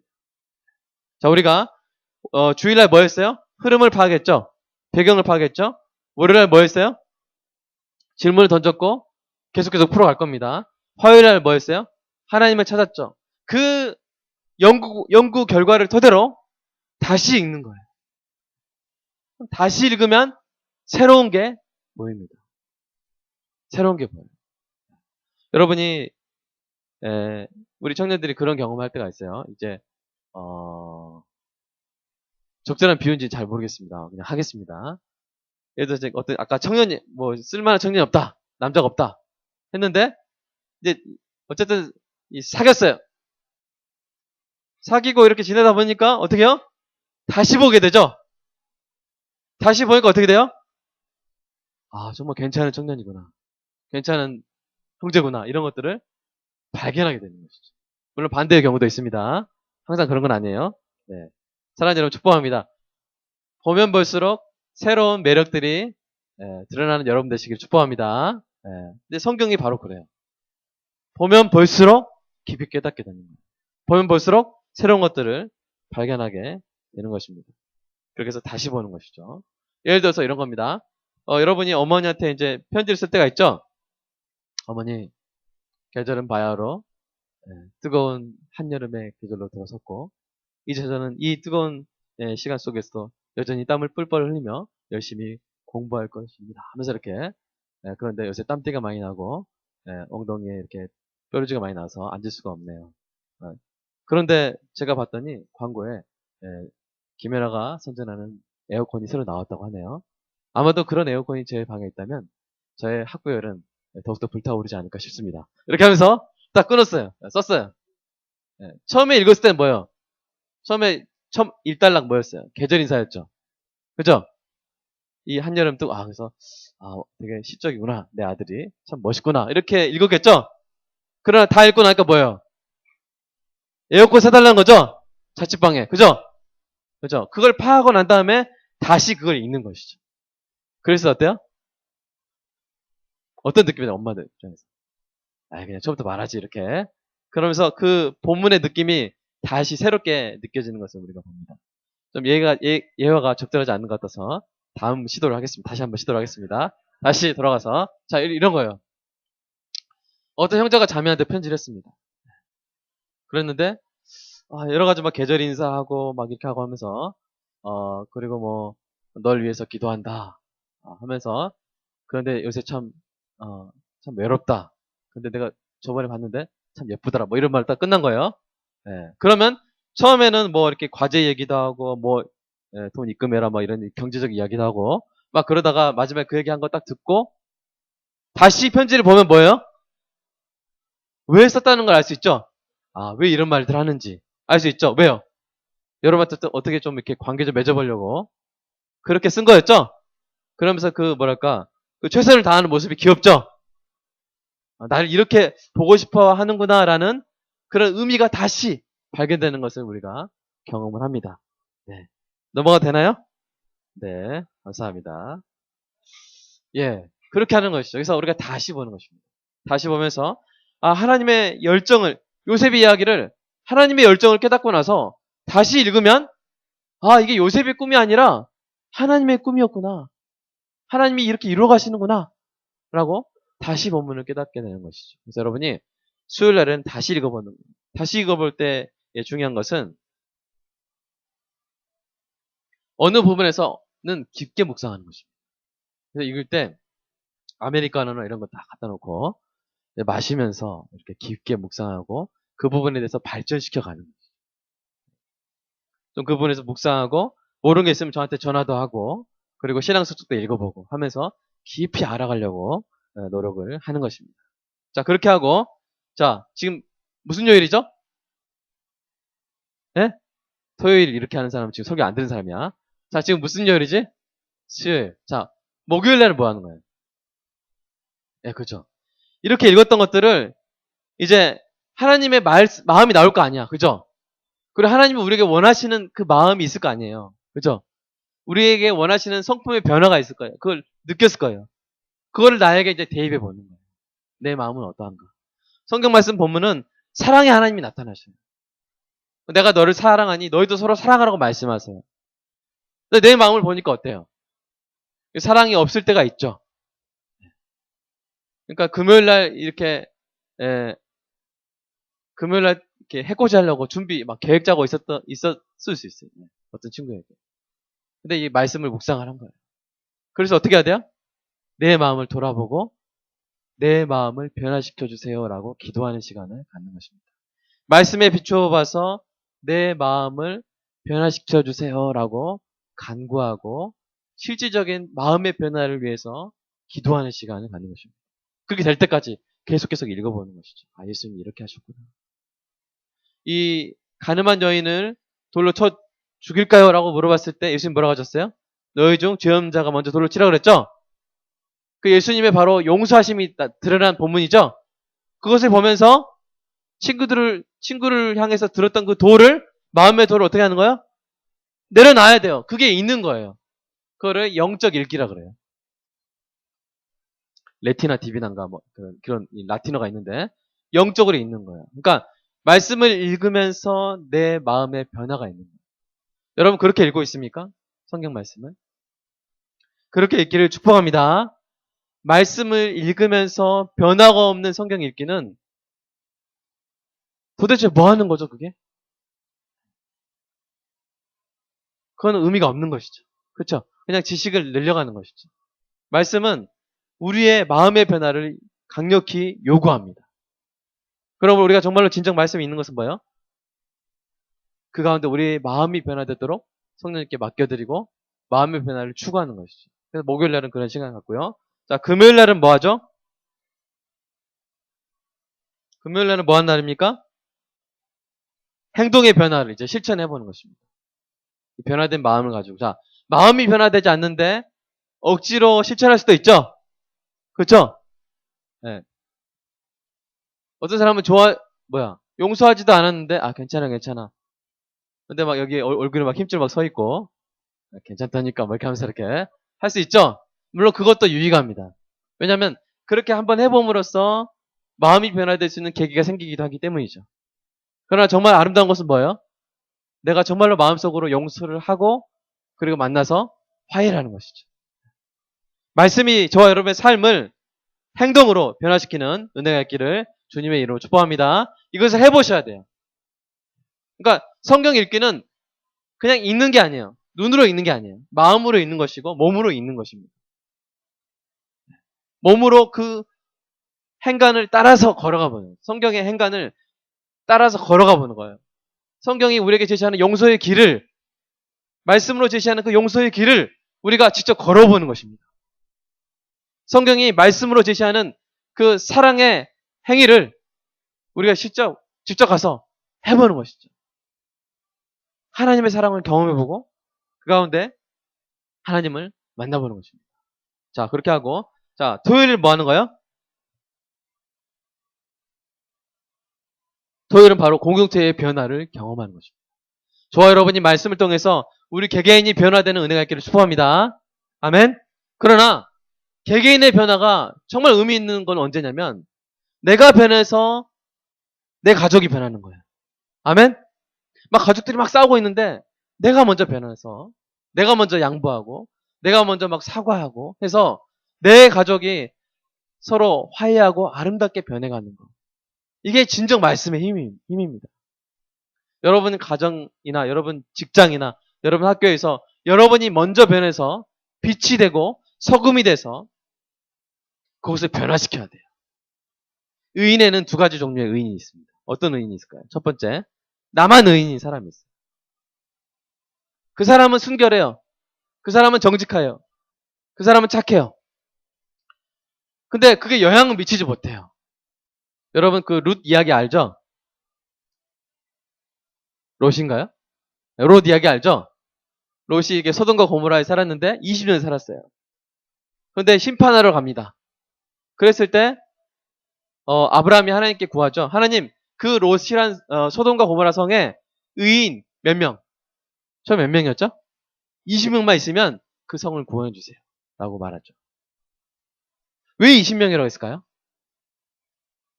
자, 우리가 주일날 뭐 했어요? 흐름을 파악했죠? 배경을 파악했죠? 월요일날 뭐 했어요? 질문을 던졌고 계속 풀어갈 겁니다. 화요일날 뭐 했어요? 하나님을 찾았죠? 그 연구 결과를 토대로 다시 읽는 거예요. 다시 읽으면 새로운 게 보입니다. 새로운 게 보여요. 여러분이 우리 청년들이 그런 경험할 때가 있어요. 이제 적절한 비유인지 잘 모르겠습니다. 그냥 하겠습니다. 예를 들어서 아까 청년이 쓸만한 청년이 없다, 남자가 없다 했는데, 이제 어쨌든 사귀었어요. 사귀고 이렇게 지내다 보니까 어떻게 해요? 다시 보게 되죠. 다시 보니까 어떻게 돼요? 아, 정말 괜찮은 청년이구나, 괜찮은 형제구나, 이런 것들을 발견하게 되는 것이죠. 물론 반대의 경우도 있습니다. 항상 그런 건 아니에요. 네. 사랑하는 여러분, 축복합니다. 보면 볼수록 새로운 매력들이 드러나는 여러분 되시길 축복합니다. 근데 성경이 바로 그래요. 보면 볼수록 깊이 깨닫게 되는 거예요. 보면 볼수록 새로운 것들을 발견하게 되는 것입니다. 그렇게 해서 다시 보는 것이죠. 예를 들어서 이런 겁니다. 여러분이 어머니한테 이제 편지를 쓸 때가 있죠. 어머니, 계절은 바야흐로 뜨거운 한여름의 계절로 들어섰고, 이제 저는 이 뜨거운 시간 속에서 여전히 땀을 뿔뿔 흘리며 열심히 공부할 것입니다 하면서 이렇게. 그런데 요새 땀띠가 많이 나고 엉덩이에 이렇게 뾰루지가 많이 나서 앉을 수가 없네요. 그런데 제가 봤더니 광고에 김연아가 선전하는 에어컨이 새로 나왔다고 하네요. 아마도 그런 에어컨이 제 방에 있다면 저의 학구열은 더욱더 불타오르지 않을까 싶습니다. 이렇게 하면서 딱 끊었어요. 썼어요. 처음에 읽었을 때는 뭐예요? 처음 일단락 뭐였어요? 계절 인사였죠. 그죠? 이 한여름 그래서 되게 시적이구나, 내 아들이 참 멋있구나, 이렇게 읽었겠죠? 그러나 다 읽고 나니까 뭐예요? 에어컨 사달라는 거죠? 자취방에. 그죠? 그죠? 그걸 파악하고 난 다음에 다시 그걸 읽는 것이죠. 그래서 어때요? 어떤 느낌이냐, 엄마들 입장에서. 그냥 처음부터 말하지, 이렇게. 그러면서 그 본문의 느낌이 다시 새롭게 느껴지는 것을 우리가 봅니다. 좀 예화가 적절하지 않는 것 같아서 다음 시도를 하겠습니다. 다시 한번 시도를 하겠습니다. 다시 돌아가서. 자, 이런 거예요. 어떤 형제가 자매한테 편지를 했습니다. 그랬는데, 여러 가지 막 계절 인사하고 막 이렇게 하고 하면서 그리고 뭐 널 위해서 기도한다 하면서 그런데 요새 참 외롭다. 근데 내가 저번에 봤는데 참 예쁘더라. 뭐 이런 말 딱 끝난 거예요. 예. 그러면 처음에는 뭐 이렇게 과제 얘기도 하고 뭐 돈 입금해라 뭐 이런 경제적 이야기도 하고 막 그러다가 마지막에 그 얘기한 거 딱 듣고 다시 편지를 보면 뭐예요? 왜 썼다는 걸 알 수 있죠? 왜 이런 말들 하는지 알 수 있죠? 왜요? 여러분한테 또 어떻게 좀 이렇게 관계 좀 맺어보려고 그렇게 쓴 거였죠? 그러면서 그 뭐랄까 그 최선을 다하는 모습이 귀엽죠? 나를 이렇게 보고 싶어 하는구나라는 그런 의미가 다시 발견되는 것을 우리가 경험을 합니다. 네. 넘어가도 되나요? 네. 감사합니다. 예. 그렇게 하는 것이죠. 그래서 우리가 다시 보는 것입니다. 다시 보면서, 하나님의 열정을, 요셉의 이야기를, 하나님의 열정을 깨닫고 나서 다시 읽으면, 이게 요셉의 꿈이 아니라 하나님의 꿈이었구나. 하나님이 이렇게 이루어 가시는구나. 라고 다시 본문을 깨닫게 되는 것이죠. 그래서 여러분이 수요일 날은 다시 읽어보는, 다시 읽어볼 때 중요한 것은 어느 부분에서는 깊게 묵상하는 것입니다. 그래서 읽을 때 아메리카노나 이런 거 다 갖다 놓고 마시면서 이렇게 깊게 묵상하고 그 부분에 대해서 발전시켜 가는 거죠. 좀 그 부분에서 묵상하고 모르는 게 있으면 저한테 전화도 하고 그리고 신앙 서적도 읽어보고 하면서 깊이 알아가려고 노력을 하는 것입니다. 자, 그렇게 하고 자, 지금 무슨 요일이죠? 네? 토요일 이렇게 하는 사람은 지금 설교 안 듣는 사람이야. 자, 지금 무슨 요일이지? 수요일. 자, 목요일 날은 뭐 하는 거예요? 예, 그죠. 이렇게 읽었던 것들을 이제 하나님의 마음이 나올 거 아니야. 그죠? 그리고 하나님은 우리에게 원하시는 그 마음이 있을 거 아니에요. 그죠? 우리에게 원하시는 성품의 변화가 있을 거예요. 그걸 느꼈을 거예요. 그거를 나에게 이제 대입해 보는 거예요. 내 마음은 어떠한가. 성경 말씀 본문은 사랑의 하나님이 나타나셔요. 내가 너를 사랑하니 너희도 서로 사랑하라고 말씀하세요. 근데 내 마음을 보니까 어때요? 사랑이 없을 때가 있죠. 그러니까 금요일 날 이렇게 금요일 날 이렇게 해코지 하려고 준비 막 계획 짜고 있었을 수 있어요. 어떤 친구에게. 근데 이 말씀을 묵상을 한 거예요. 그래서 어떻게 해야 돼요? 내 마음을 돌아보고 내 마음을 변화시켜 주세요라고 기도하는 시간을 갖는 것입니다. 말씀에 비추어 봐서 내 마음을 변화시켜 주세요라고 간구하고 실질적인 마음의 변화를 위해서 기도하는 시간을 갖는 것입니다. 그렇게 될 때까지 계속 읽어보는 것이죠. 예수님이 이렇게 하셨구나. 이 가늠한 여인을 돌로 쳐 죽일까요? 라고 물어봤을 때 예수님 뭐라고 하셨어요? 너희 중 죄 없는 자가 먼저 돌로 치라고 그랬죠? 그 예수님의 바로 용서하심이 드러난 본문이죠? 그것을 보면서 친구를 향해서 들었던 그 돌을, 마음의 돌을 어떻게 하는 거예요? 내려놔야 돼요. 그게 있는 거예요. 그거를 영적 읽기라 그래요. 레티나 디비난가 뭐 그런 라틴어가 있는데 영적으로 있는 거예요. 그러니까 말씀을 읽으면서 내 마음의 변화가 있는 거예요. 여러분 그렇게 읽고 있습니까? 성경 말씀을? 그렇게 읽기를 축복합니다. 말씀을 읽으면서 변화가 없는 성경 읽기는 도대체 뭐 하는 거죠, 그게? 그건 의미가 없는 것이죠. 그렇죠? 그냥 지식을 늘려가는 것이죠. 말씀은 우리의 마음의 변화를 강력히 요구합니다. 그러면 우리가 정말로 진정 말씀이 있는 것은 뭐예요? 그 가운데 우리의 마음이 변화되도록 성령님께 맡겨드리고 마음의 변화를 추구하는 것이죠. 그래서 목요일 날은 그런 시간 갖고요. 자, 금요일 날은 뭐 하죠? 금요일 날은 뭐 하는 날입니까? 행동의 변화를 이제 실천해 보는 것입니다. 변화된 마음을 가지고. 자, 마음이 변화되지 않는데 억지로 실천할 수도 있죠? 그렇죠? 네. 어떤 사람은 용서하지도 않았는데, 괜찮아. 근데 막 여기 얼굴에 막 힘줄 막 서 있고, 괜찮다니까, 뭐 이렇게 하면서 이렇게 할 수 있죠? 물론 그것도 유의가합니다. 왜냐면, 그렇게 한번 해봄으로써 마음이 변화될 수 있는 계기가 생기기도 하기 때문이죠. 그러나 정말 아름다운 것은 뭐예요? 내가 정말로 마음속으로 용서를 하고, 그리고 만나서 화해를 하는 것이죠. 말씀이 저와 여러분의 삶을 행동으로 변화시키는 은혜가 있기를 주님의 이름으로 축복합니다. 이것을 해보셔야 돼요. 그러니까 성경 읽기는 그냥 읽는 게 아니에요. 눈으로 읽는 게 아니에요. 마음으로 읽는 것이고 몸으로 읽는 것입니다. 몸으로 그 행간을 따라서 걸어가 보는, 성경의 행간을 따라서 걸어가 보는 거예요. 성경이 우리에게 제시하는 용서의 길을, 말씀으로 제시하는 그 용서의 길을 우리가 직접 걸어보는 것입니다. 성경이 말씀으로 제시하는 그 사랑의 행위를 우리가 직접 가서 해보는 것이죠. 하나님의 사랑을 경험해보고 그 가운데 하나님을 만나보는 것입니다. 자, 그렇게 하고, 자, 토요일 뭐 하는 거예요? 토요일은 바로 공동체의 변화를 경험하는 것입니다. 저와 여러분이 말씀을 통해서 우리 개개인이 변화되는 은혜가 있기를 축복합니다. 아멘. 그러나 개개인의 변화가 정말 의미 있는 건 언제냐면 내가 변해서 내 가족이 변하는 거예요. 아멘. 막 가족들이 막 싸우고 있는데 내가 먼저 변해서 내가 먼저 양보하고 내가 먼저 막 사과하고 해서 내 가족이 서로 화해하고 아름답게 변해가는 거. 이게 진정 말씀의 힘입니다. 여러분 가정이나 여러분 직장이나 여러분 학교에서 여러분이 먼저 변해서 빛이 되고 소금이 돼서 그것을 변화시켜야 돼요. 의인에는 두 가지 종류의 의인이 있습니다. 어떤 의인이 있을까요? 첫 번째, 나만 의인인 사람이 있어요. 그 사람은 순결해요. 그 사람은 정직해요. 그 사람은 착해요. 근데 그게 영향을 미치지 못해요. 여러분 그 룻 이야기 알죠? 롯인가요? 롯 이야기 알죠? 롯이 이게 소돔과 고모라에 살았는데 20년 살았어요. 그런데 심판하러 갑니다. 그랬을 때 아브라함이 하나님께 구하죠. 하나님, 그 롯이란 소돔과 고모라 성에 의인 몇 명? 저 몇 명이었죠? 20명만 있으면 그 성을 구원해 주세요. 라고 말하죠. 왜 20명이라고 했을까요?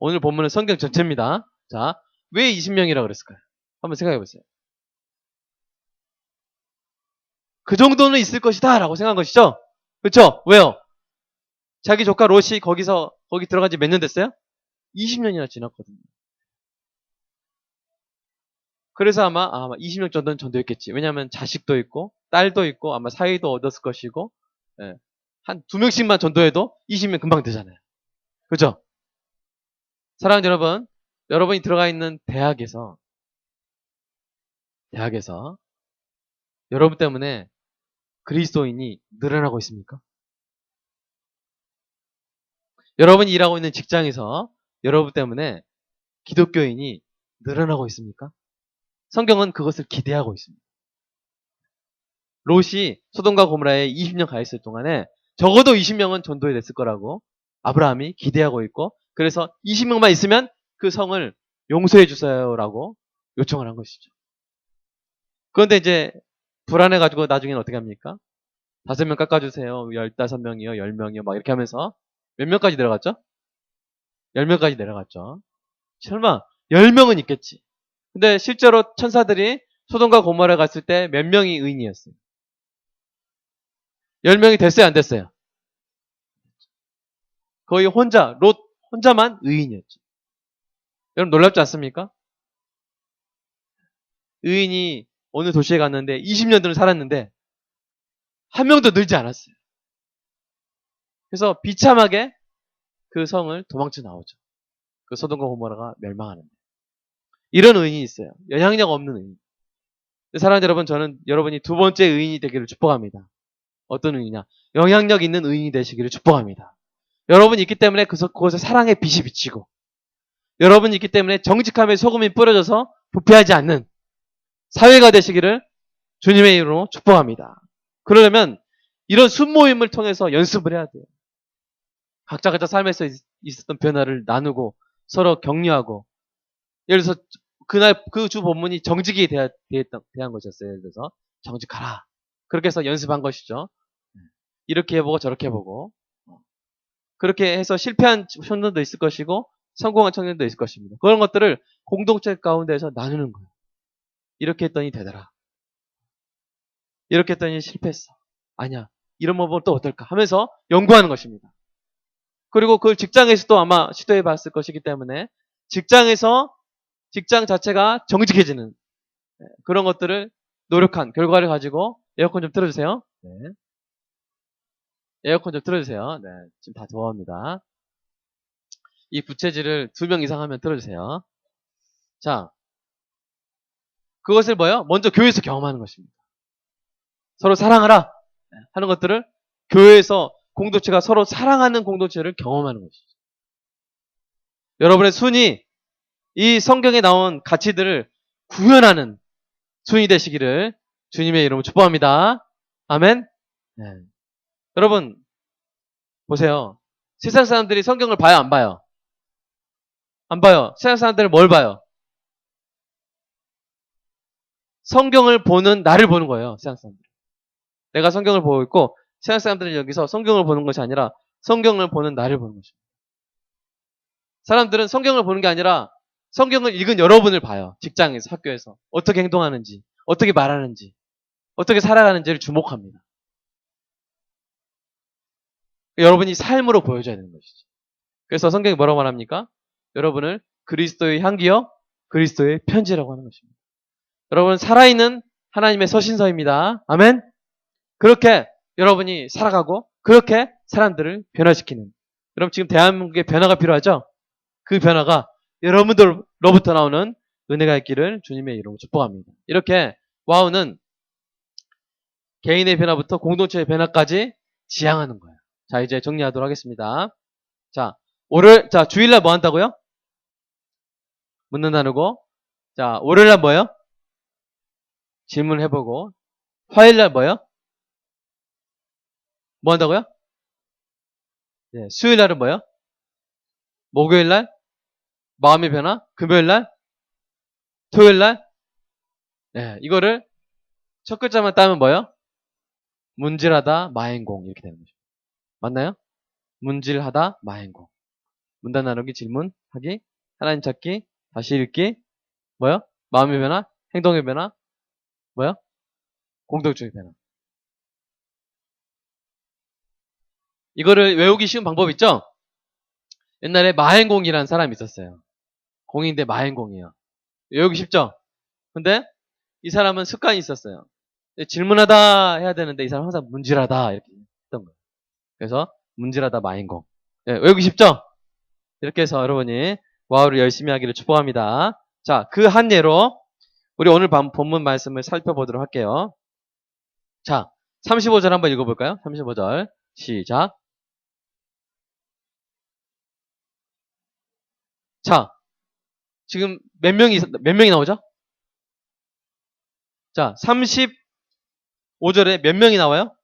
오늘 본문은 성경 전체입니다. 자, 왜 20명이라고 그랬을까요? 한번 생각해 보세요. 그 정도는 있을 것이다 라고 생각한 것이죠? 그렇죠? 왜요? 자기 조카 롯이 거기 들어간 지 몇 년 됐어요? 20년이나 지났거든요. 그래서 아마 20명 정도는 전도했겠지. 왜냐하면 자식도 있고 딸도 있고 아마 사위도 얻었을 것이고 예. 한 2명씩만 전도해도 20명 금방 되잖아요. 그죠? 사랑하는 여러분, 여러분이 들어가 있는 대학에서 여러분 때문에 그리스도인이 늘어나고 있습니까? 여러분이 일하고 있는 직장에서 여러분 때문에 기독교인이 늘어나고 있습니까? 성경은 그것을 기대하고 있습니다. 롯이 소돔과 고모라에 20년 가 있을 동안에 적어도 20명은 전도에 됐을 거라고 아브라함이 기대하고 있고 그래서 20명만 있으면 그 성을 용서해 주세요라고 요청을 한 것이죠. 그런데 이제 불안해가지고 나중에는 어떻게 합니까? 5명 깎아주세요. 15명이요. 10명이요. 막 이렇게 하면서 몇 명까지 내려갔죠? 10명까지 내려갔죠. 설마 10명은 있겠지. 근데 실제로 천사들이 소돔과 고모라에 갔을 때 몇 명이 의인이었어요? 10명이 됐어요? 안 됐어요? 거의 롯 혼자만 의인이었죠. 여러분 놀랍지 않습니까? 의인이 어느 도시에 갔는데 20년들을 살았는데 한 명도 늘지 않았어요. 그래서 비참하게 그 성을 도망쳐 나오죠. 그 소돔과 고모라가 멸망하는데. 이런 의인이 있어요. 영향력 없는 의인. 사랑하는 여러분, 저는 여러분이 두 번째 의인이 되기를 축복합니다. 어떤 의인이냐? 영향력 있는 의인이 되시기를 축복합니다. 여러분이 있기 때문에 그곳에 사랑의 빛이 비치고 여러분이 있기 때문에 정직함의 소금이 뿌려져서 부패하지 않는 사회가 되시기를 주님의 이름으로 축복합니다. 그러려면 이런 순모임을 통해서 연습을 해야 돼요. 각자 삶에서 있었던 변화를 나누고 서로 격려하고 예를 들어서 그날 그 주 본문이 정직에 대한 것이었어요. 예를 들어서 정직하라. 그렇게 해서 연습한 것이죠. 이렇게 해보고 저렇게 해보고 그렇게 해서 실패한 청년도 있을 것이고 성공한 청년도 있을 것입니다. 그런 것들을 공동체 가운데에서 나누는 거예요. 이렇게 했더니 되더라. 이렇게 했더니 실패했어. 아니야. 이런 방법은 또 어떨까 하면서 연구하는 것입니다. 그리고 그 직장에서도 아마 시도해 봤을 것이기 때문에 직장 자체가 정직해지는 그런 것들을 노력한 결과를 가지고 에어컨 좀 틀어주세요. 네. 에어컨 좀 틀어주세요. 네. 지금 다 더워합니다. 이 부채질을 2명 이상 하면 틀어주세요. 자, 그것을 뭐요? 먼저 교회에서 경험하는 것입니다. 서로 사랑하라 하는 것들을 교회에서 공동체가 서로 사랑하는 공동체를 경험하는 것이죠. 여러분의 순이 이 성경에 나온 가치들을 구현하는 순이 되시기를 주님의 이름으로 축복합니다. 아멘. 네. 여러분 보세요. 세상 사람들이 성경을 봐요, 안 봐요? 안 봐요. 세상 사람들은 뭘 봐요? 성경을 보는 나를 보는 거예요. 세상 사람들. 내가 성경을 보고 있고 세상 사람들은 여기서 성경을 보는 것이 아니라 성경을 보는 나를 보는 것입니다. 사람들은 성경을 보는 게 아니라 성경을 읽은 여러분을 봐요. 직장에서, 학교에서. 어떻게 행동하는지, 어떻게 말하는지, 어떻게 살아가는지를 주목합니다. 여러분이 삶으로 보여줘야 되는 것이죠. 그래서 성경이 뭐라고 말합니까? 여러분을 그리스도의 향기요, 그리스도의 편지라고 하는 것입니다. 여러분 살아있는 하나님의 서신서입니다. 아멘. 그렇게 여러분이 살아가고 그렇게 사람들을 변화시키는. 여러분 지금 대한민국에 변화가 필요하죠? 그 변화가 여러분들로부터 나오는 은혜가 있기를 주님의 이름으로 축복합니다. 이렇게 와우는 개인의 변화부터 공동체의 변화까지 지향하는 거예요. 자, 이제 정리하도록 하겠습니다. 자, 주일날 뭐 한다고요? 묻는 나누고. 자, 월요일날 뭐예요? 질문해보고. 화요일날 뭐예요? 뭐 한다고요? 네, 수요일날은 뭐예요? 목요일날? 마음의 변화? 금요일날? 토요일날? 네, 이거를 첫 글자만 따면 뭐예요? 문질하다, 마행공 이렇게 되는 거죠. 맞나요? 문질하다, 마행공. 문단 나누기, 질문하기, 하나님 찾기, 다시 읽기, 뭐요? 마음의 변화, 행동의 변화, 뭐요? 공동체의 변화. 이거를 외우기 쉬운 방법 있죠? 옛날에 마행공이라는 사람이 있었어요. 공인데 마행공이에요. 외우기 쉽죠? 근데 이 사람은 습관이 있었어요. 질문하다 해야 되는데 이 사람 항상 문질하다 이렇게 했던 거예요. 그래서 문질하다 마행공. 네, 외우기 쉽죠? 이렇게 해서 여러분이 와우를 열심히 하기를 축복합니다. 자, 그 한 예로 우리 오늘 본문 말씀을 살펴보도록 할게요. 자, 35절 한번 읽어볼까요? 35절 시작. 자, 지금 몇 명이 나오죠? 자, 35절에 몇 명이 나와요?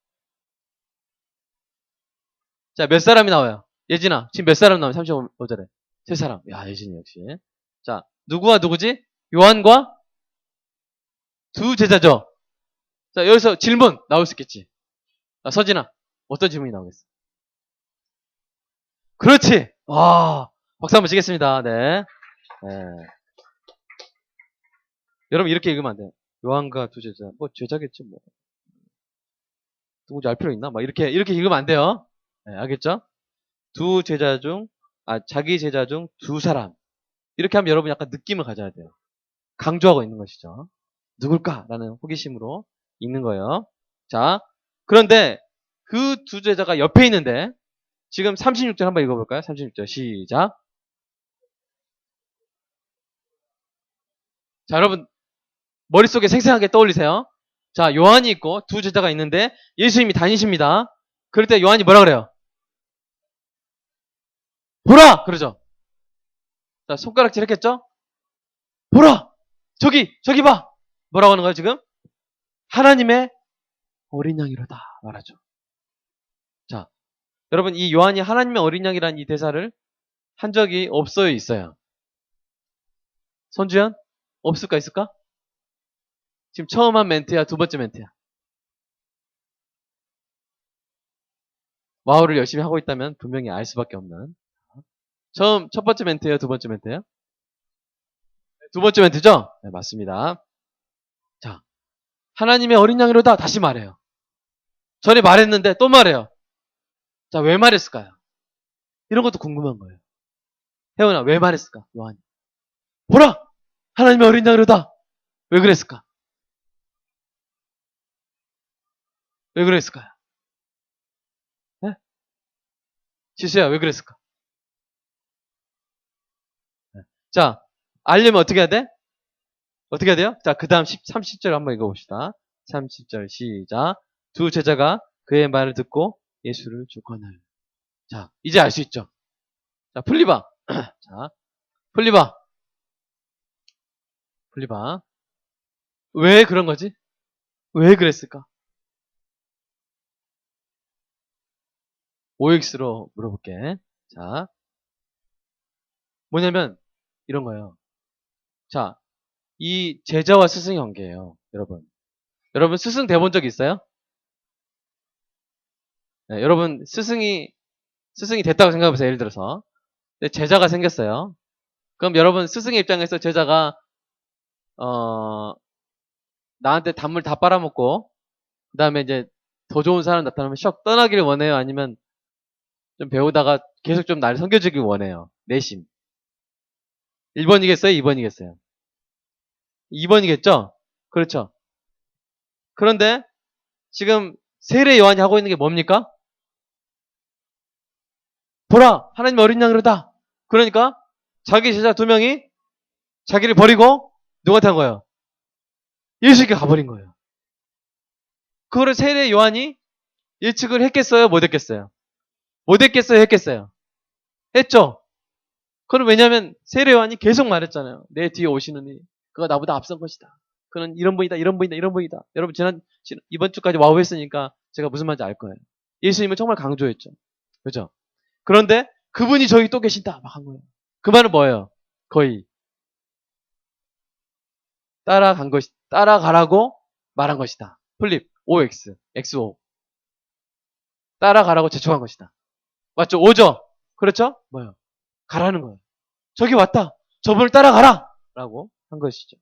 자, 몇 사람이 나와요? 예진아, 지금 몇 사람 나와요? 35절에. 3사람. 야, 예진이 역시. 자, 누구와 누구지? 요한과 두 제자죠. 자, 여기서 질문 나올 수 있겠지. 자, 서진아, 어떤 질문이 나오겠어? 그렇지. 와, 박수 한번 치겠습니다. 네. 네. 여러분 이렇게 읽으면 안 돼요. 요한과 두 제자. 뭐 제자겠지 뭐. 누군지 알 필요 있나? 막 이렇게 읽으면 안 돼요. 네, 알겠죠? 자기 제자 중 2사람. 이렇게 하면 여러분 약간 느낌을 가져야 돼요. 강조하고 있는 것이죠. 누굴까라는 호기심으로 읽는 거예요. 자, 그런데 그 2제자가 옆에 있는데 지금 36절 한번 읽어볼까요? 36절 시작. 자, 여러분 머릿속에 생생하게 떠올리세요. 자, 요한이 있고 2제자가 있는데 예수님이 다니십니다. 그럴 때 요한이 뭐라 그래요? 보라! 그러죠. 자, 손가락질 했겠죠? 보라! 저기 봐! 뭐라고 하는 거예요, 지금? 하나님의 어린 양이로다. 말하죠. 자, 여러분, 이 요한이 하나님의 어린 양이라는 이 대사를 한 적이 없어요, 있어요? 손주현? 없을까, 있을까? 지금 처음 한 멘트야, 두 번째 멘트야? 와우를 열심히 하고 있다면 분명히 알 수밖에 없는. 첫 번째 멘트예요, 두 번째 멘트예요? 두 번째 멘트죠? 네, 맞습니다. 자, 하나님의 어린 양이로다. 다시 말해요. 전에 말했는데 또 말해요. 자, 왜 말했을까요? 이런 것도 궁금한 거예요. 혜원아, 왜 말했을까? 요한이. 보라! 하나님의 어린 양이로다. 왜 그랬을까? 왜 그랬을까요? 네? 지수야, 왜 그랬을까? 네. 자, 알려면 어떻게 해야 돼? 어떻게 해야 돼요? 자, 그 다음 30절 한번 읽어봅시다. 30절 시작. 두 제자가 그의 말을 듣고 예수를 쫓거늘. 자, 이제 알 수 있죠? 자, 풀리바. 자, 풀리바. 풀리바. 왜 그런 거지? 왜 그랬을까? OX로 물어볼게. 자, 뭐냐면 이런 거예요. 자, 이 제자와 스승의 관계예요, 여러분. 여러분 스승 돼본 적 있어요? 네, 여러분 스승이 됐다고 생각해보세요. 예를 들어서 근데 제자가 생겼어요. 그럼 여러분 스승의 입장에서 제자가 나한테 단물 다 빨아먹고 그 다음에 이제 더 좋은 사람 나타나면 샥 떠나기를 원해요? 아니면 좀 배우다가 계속 좀 날 섬겨주길 원해요? 내심 1번이겠어요? 2번이겠어요? 2번이겠죠? 그렇죠. 그런데 지금 세례 요한이 하고 있는 게 뭡니까? 보라! 하나님 어린 양이로다. 그러니까 자기 제자 2명이 자기를 버리고 누구한테 한 거예요? 예수께 가버린 거예요. 그거를 세례 요한이 예측을 했겠어요? 못 했겠어요? 못 했겠어요? 했겠어요? 했죠? 그건 왜냐면 세례 요한이 계속 말했잖아요. 내 뒤에 오시는 이 그가 나보다 앞선 것이다. 그는 이런 분이다, 이런 분이다, 이런 분이다. 여러분 이번 주까지 와우 했으니까 제가 무슨 말인지 알 거예요. 예수님은 정말 강조했죠. 그죠? 그런데 그분이 저기 또 계신다 막 한 거예요. 그 말은 뭐예요? 거의 따라가라고 말한 것이다. 플립, OX, XO. 따라가라고 재촉한 것이다. 맞죠? 오죠? 그렇죠? 뭐예요? 가라는 거예요. 저기 왔다. 저분을 따라가라! 라고 한 것이죠.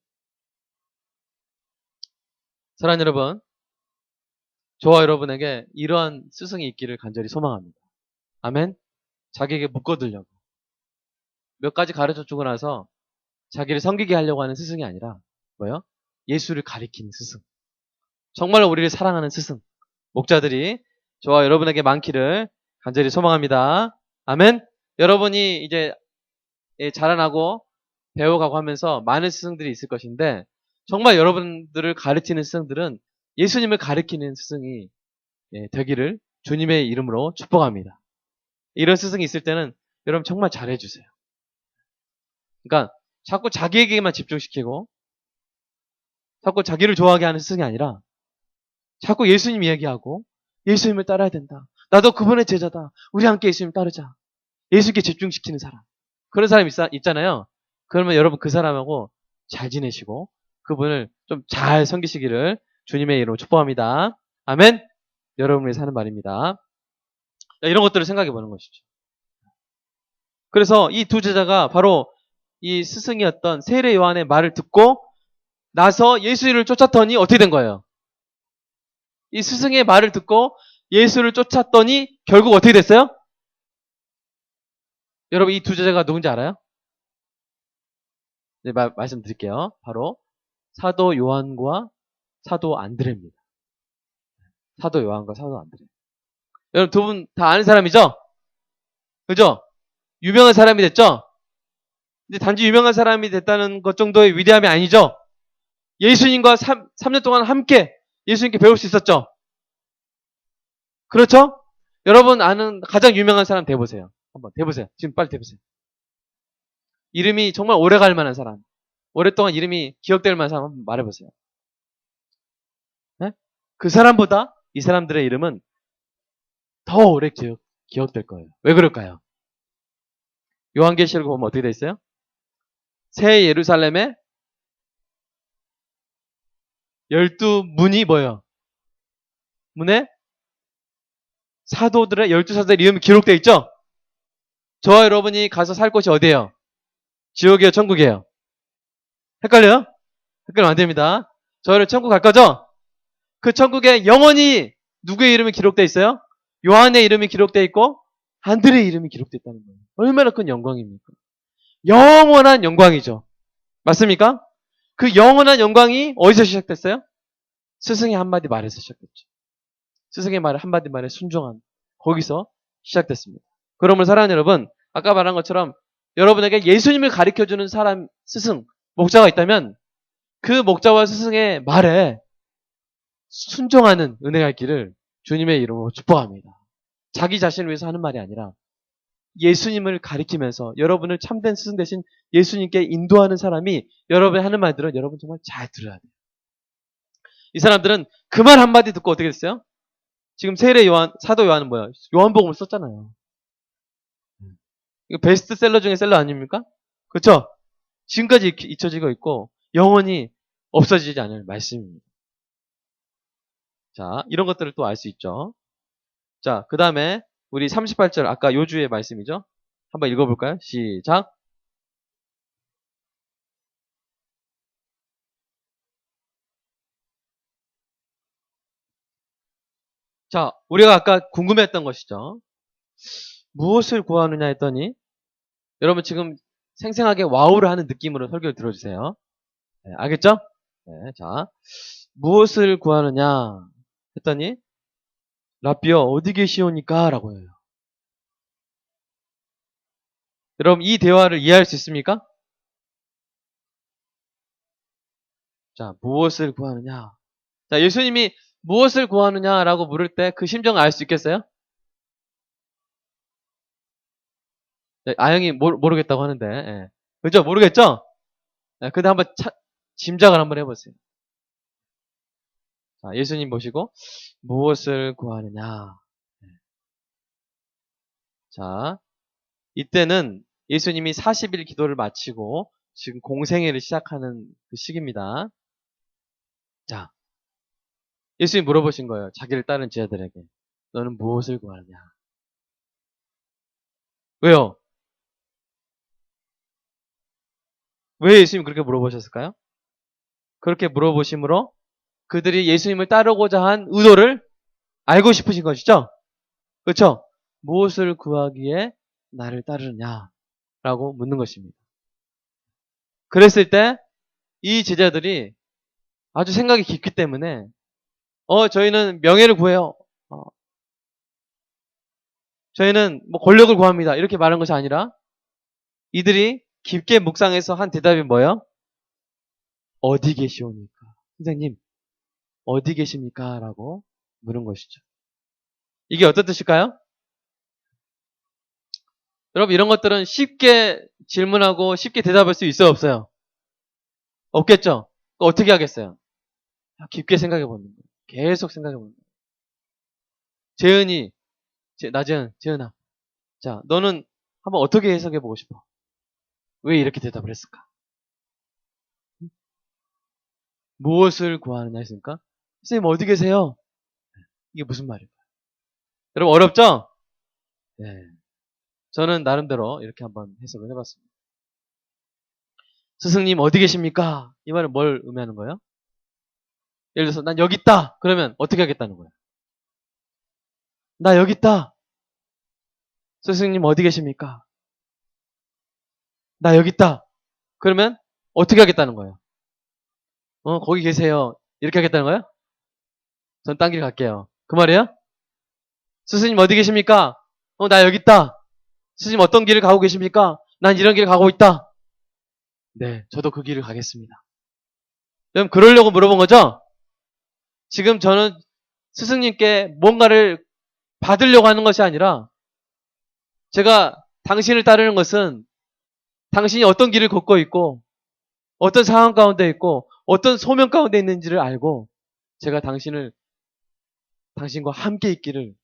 사랑하는 여러분, 저와 여러분에게 이러한 스승이 있기를 간절히 소망합니다. 아멘? 자기에게 묶어두려고. 몇 가지 가르쳐 주고 나서 자기를 섬기게 하려고 하는 스승이 아니라 뭐요? 예수를 가리키는 스승. 정말 우리를 사랑하는 스승. 목자들이 저와 여러분에게 많기를 간절히 소망합니다. 아멘? 여러분이 이제 자라나고 배워가고 하면서 많은 스승들이 있을 것인데 정말 여러분들을 가르치는 스승들은 예수님을 가르치는 스승이 되기를 주님의 이름으로 축복합니다. 이런 스승이 있을 때는 여러분 정말 잘해주세요. 그러니까 자꾸 자기에게만 집중시키고 자꾸 자기를 좋아하게 하는 스승이 아니라 자꾸 예수님 이야기하고 예수님을 따라야 된다. 나도 그분의 제자다. 우리 함께 예수님 따르자. 예수께 집중시키는 사람. 그런 사람 있잖아요. 그러면 여러분 그 사람하고 잘 지내시고 그분을 좀 잘 섬기시기를 주님의 이름으로 축복합니다. 아멘. 여러분이 사는 말입니다. 이런 것들을 생각해 보는 것이죠. 그래서 이 두 제자가 바로 이 스승이었던 세례 요한의 말을 듣고 나서 예수를 쫓았더니 어떻게 된 거예요? 이 스승의 말을 듣고 예수를 쫓았더니 결국 어떻게 됐어요? 여러분 이 두 제자가 누군지 알아요? 네, 말씀드릴게요. 바로 사도 요한과 사도 안드레입니다. 사도 요한과 사도 안드레. 여러분 두 분 다 아는 사람이죠? 그죠? 유명한 사람이 됐죠? 근데 단지 유명한 사람이 됐다는 것 정도의 위대함이 아니죠? 예수님과 3년 동안 함께 예수님께 배울 수 있었죠? 그렇죠? 여러분 아는 가장 유명한 사람 대보세요. 한번 대보세요. 지금 빨리 대보세요. 이름이 정말 오래 갈 만한 사람. 오랫동안 이름이 기억될 만한 사람 한번 말해보세요. 네? 그 사람보다 이 사람들의 이름은 더 오래 기억될 거예요. 왜 그럴까요? 요한계시록 보면 어떻게 돼 있어요? 새 예루살렘에 12문이 뭐예요? 문에 사도들의 12사도의 이름이 기록되어 있죠? 저와 여러분이 가서 살 곳이 어디예요? 지옥이에요? 천국이에요? 헷갈려요? 헷갈리면 안 됩니다. 저희는 천국 갈 거죠? 그 천국에 영원히 누구의 이름이 기록되어 있어요? 요한의 이름이 기록되어 있고 안드레의 이름이 기록되어 있다는 거예요. 얼마나 큰 영광입니까? 영원한 영광이죠. 맞습니까? 그 영원한 영광이 어디서 시작됐어요? 스승의 한마디 말에서 시작됐죠. 스승의 말 한마디 말에 순종함. 거기서 시작됐습니다. 그러면 사랑하는 여러분, 아까 말한 것처럼 여러분에게 예수님을 가르쳐주는 사람, 스승, 목자가 있다면 그 목자와 스승의 말에 순종하는 은혜가 있기를 주님의 이름으로 축복합니다. 자기 자신을 위해서 하는 말이 아니라 예수님을 가리키면서 여러분을 참된 스승 대신 예수님께 인도하는 사람이 여러분이 하는 말들은 여러분 정말 잘 들어야 돼요. 이 사람들은 그 말 한마디 듣고 어떻게 됐어요? 지금 세례 요한, 사도 요한은 뭐야? 요한복음을 썼잖아요. 이거 베스트셀러 중에 셀러 아닙니까? 그렇죠? 지금까지 잊혀지고 있고 영원히 없어지지 않을 말씀입니다. 자, 이런 것들을 또 알 수 있죠. 자, 그 다음에 우리 38절 아까 요주의 말씀이죠. 한번 읽어볼까요? 시작. 자, 우리가 아까 궁금했던 것이죠. 무엇을 구하느냐 했더니 여러분 지금 생생하게 와우를 하는 느낌으로 설교를 들어주세요. 네, 알겠죠? 네, 자, 무엇을 구하느냐 했더니 라비어 어디 계시오니까 라고 해요. 여러분 이 대화를 이해할 수 있습니까? 자, 무엇을 구하느냐. 자, 예수님이 무엇을 구하느냐라고 물을 때 그 심정을 알 수 있겠어요? 네, 아영이 모르겠다고 하는데, 예. 그죠? 모르겠죠? 예, 근데 한번 짐작을 한번 해보세요. 자, 예수님 보시고 무엇을 구하느냐. 자, 이때는 예수님이 40일 기도를 마치고 지금 공생애를 시작하는 그 시기입니다. 자, 예수님이 물어보신 거예요. 자기를 따른 제자들에게. 너는 무엇을 구하느냐? 왜요? 왜 예수님이 그렇게 물어보셨을까요? 그렇게 물어보심으로 그들이 예수님을 따르고자 한 의도를 알고 싶으신 것이죠? 그렇죠? 무엇을 구하기에 나를 따르느냐? 라고 묻는 것입니다. 그랬을 때 이 제자들이 아주 생각이 깊기 때문에 저희는 명예를 구해요. 저희는 뭐 권력을 구합니다. 이렇게 말한 것이 아니라 이들이 깊게 묵상해서 한 대답이 뭐예요? 어디 계시오니까? 선생님, 어디 계십니까? 라고 물은 것이죠. 이게 어떤 뜻일까요? 여러분 이런 것들은 쉽게 질문하고 쉽게 대답할 수 있어요? 없어요? 없겠죠? 어떻게 하겠어요? 깊게 생각해 보는 거예요. 계속 생각해 보는 거예요. 재은이, 재은아. 자, 너는 한번 어떻게 해석해 보고 싶어? 왜 이렇게 대답을 했을까? 무엇을 구하느냐 했으니까? 선생님 어디 계세요? 이게 무슨 말일까요? 여러분 어렵죠? 네. 저는 나름대로 이렇게 한번 해석을 해봤습니다. 스승님 어디 계십니까? 이 말은 뭘 의미하는 거예요? 예를 들어서 난 여기 있다. 그러면 어떻게 하겠다는 거예요? 나 여기 있다. 스승님 어디 계십니까? 나 여기 있다. 그러면 어떻게 하겠다는 거예요? 거기 계세요. 이렇게 하겠다는 거예요? 전 딴 길 갈게요. 그 말이에요? 스승님 어디 계십니까? 나 여기 있다. 스승님 어떤 길을 가고 계십니까? 난 이런 길을 가고 있다. 네, 저도 그 길을 가겠습니다. 그럼 그러려고 물어본 거죠? 지금 저는 스승님께 뭔가를 받으려고 하는 것이 아니라 제가 당신을 따르는 것은 당신이 어떤 길을 걷고 있고 어떤 상황 가운데 있고 어떤 소명 가운데 있는지를 알고 제가 당신과 함께 있기를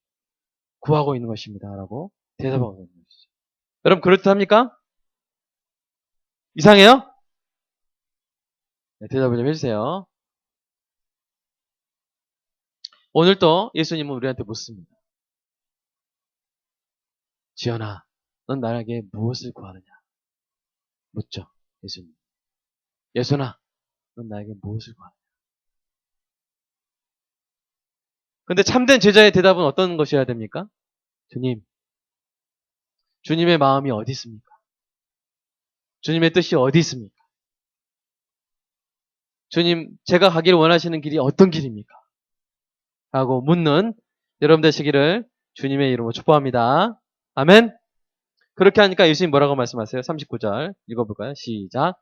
구하고 있는 것입니다. 라고 대답하고 있는 것이죠. 여러분 그렇답니까? 이상해요? 네, 대답을 좀 해주세요. 오늘 또 예수님은 우리한테 묻습니다. 지연아, 넌 나에게 무엇을 구하느냐? 묻죠. 예수님. 예수나, 넌 나에게 무엇을 구하느냐? 근데 참된 제자의 대답은 어떤 것이어야 됩니까? 주님, 주님의 마음이 어디 있습니까? 주님의 뜻이 어디 있습니까? 주님, 제가 가기를 원하시는 길이 어떤 길입니까? 라고 묻는 여러분 되시기를 주님의 이름으로 축복합니다. 아멘. 그렇게 하니까 예수님 뭐라고 말씀하세요? 39절 읽어볼까요? 시작.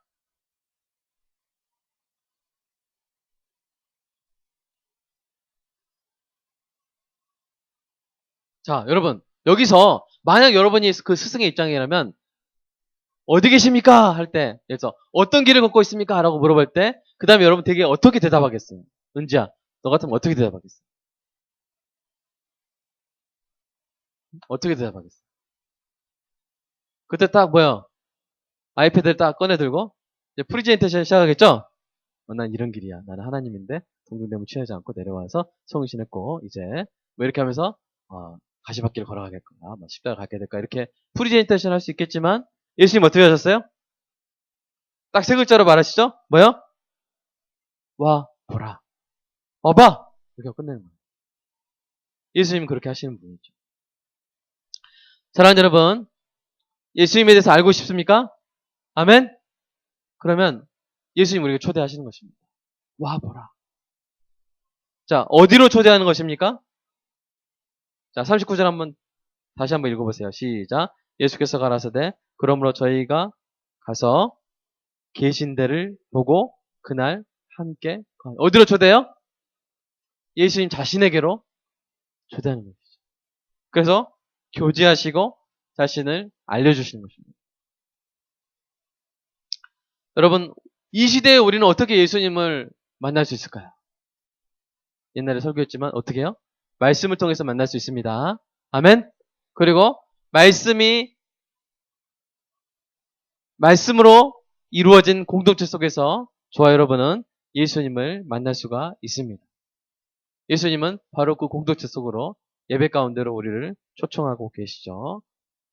자, 여러분 여기서 만약 여러분이 그 스승의 입장이라면 어디 계십니까? 할 때, 그래서 어떤 길을 걷고 있습니까? 라고 물어볼 때, 그 다음에 여러분 되게 어떻게 대답하겠어요? 은지야, 너 같으면 어떻게 대답하겠어? 어떻게 대답하겠어? 그때 딱 뭐야? 아이패드를 딱 꺼내 들고 이제 프리젠테이션 시작하겠죠? 난 이런 길이야. 나는 하나님인데 동등됨을 취하지 않고 내려와서 성신했고 이제 뭐 이렇게 하면서 가시밭길을 걸어가겠구나. 뭐 십자가 갖게 될까? 이렇게 프리젠테이션 할 수 있겠지만 예수님 어떻게 하셨어요? 딱 세 글자로 말하시죠? 뭐요? 와 보라. 봐! 이렇게 끝내는 거예요. 예수님은 그렇게 하시는 분이죠. 사랑하는 여러분, 예수님에 대해서 알고 싶습니까? 아멘? 그러면 예수님 우리에게 초대하시는 것입니다. 와 보라. 자, 어디로 초대하는 것입니까? 자, 39절 다시 한번 읽어보세요. 시작. 예수께서 가라사대 그러므로 저희가 가서 계신 데를 보고 그날 함께 어디로 초대해요? 예수님 자신에게로 초대하는 것이죠. 그래서 교제하시고 자신을 알려주시는 것입니다. 여러분, 이 시대에 우리는 어떻게 예수님을 만날 수 있을까요? 옛날에 설교했지만 어떻게 해요? 말씀을 통해서 만날 수 있습니다. 아멘? 그리고 말씀으로 이루어진 공동체 속에서 저와 여러분은 예수님을 만날 수가 있습니다. 예수님은 바로 그 공동체 속으로 예배 가운데로 우리를 초청하고 계시죠.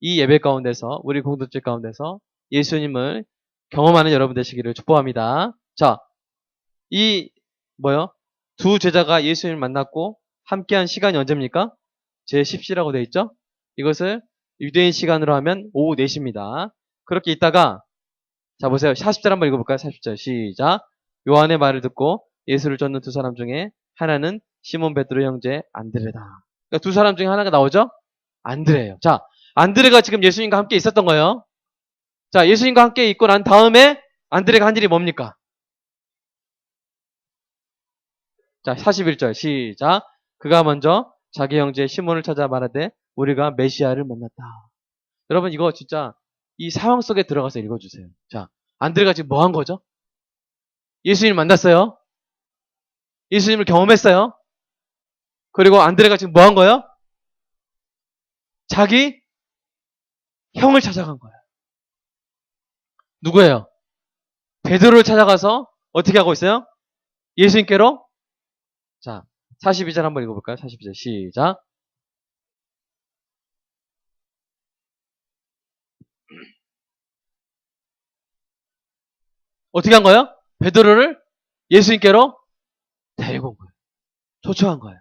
이 예배 가운데서 우리 공동체 가운데서 예수님을 경험하는 여러분 되시기를 축복합니다. 자, 두 제자가 예수님을 만났고 함께한 시간이 언제입니까? 제10시라고 되어 있죠? 이것을 유대인 시간으로 하면 오후 4시입니다. 그렇게 있다가 자 보세요. 40절 한번 읽어볼까요? 40절 시작. 요한의 말을 듣고 예수를 쫓는 두 사람 중에 하나는 시몬 베드로 형제 안드레다. 그러니까 두 사람 중에 하나가 나오죠? 안드레예요. 자, 안드레가 지금 예수님과 함께 있었던 거예요. 자, 예수님과 함께 있고 난 다음에 안드레가 한 일이 뭡니까? 자, 41절 시작. 그가 먼저 자기 형제 시몬을 찾아 말하되 우리가 메시아를 만났다. 여러분 이거 진짜 이 상황 속에 들어가서 읽어주세요. 자, 안드레가 지금 뭐 한 거죠? 예수님을 만났어요. 예수님을 경험했어요. 그리고 안드레가 지금 뭐 한 거예요? 자기 형을 찾아간 거예요. 누구예요? 베드로를 찾아가서 어떻게 하고 있어요? 예수님께로 자, 42절 한번 읽어볼까요? 42절 시작. 어떻게 한 거예요? 베드로를 예수님께로 데리고 온 거예요. 초청한 거예요.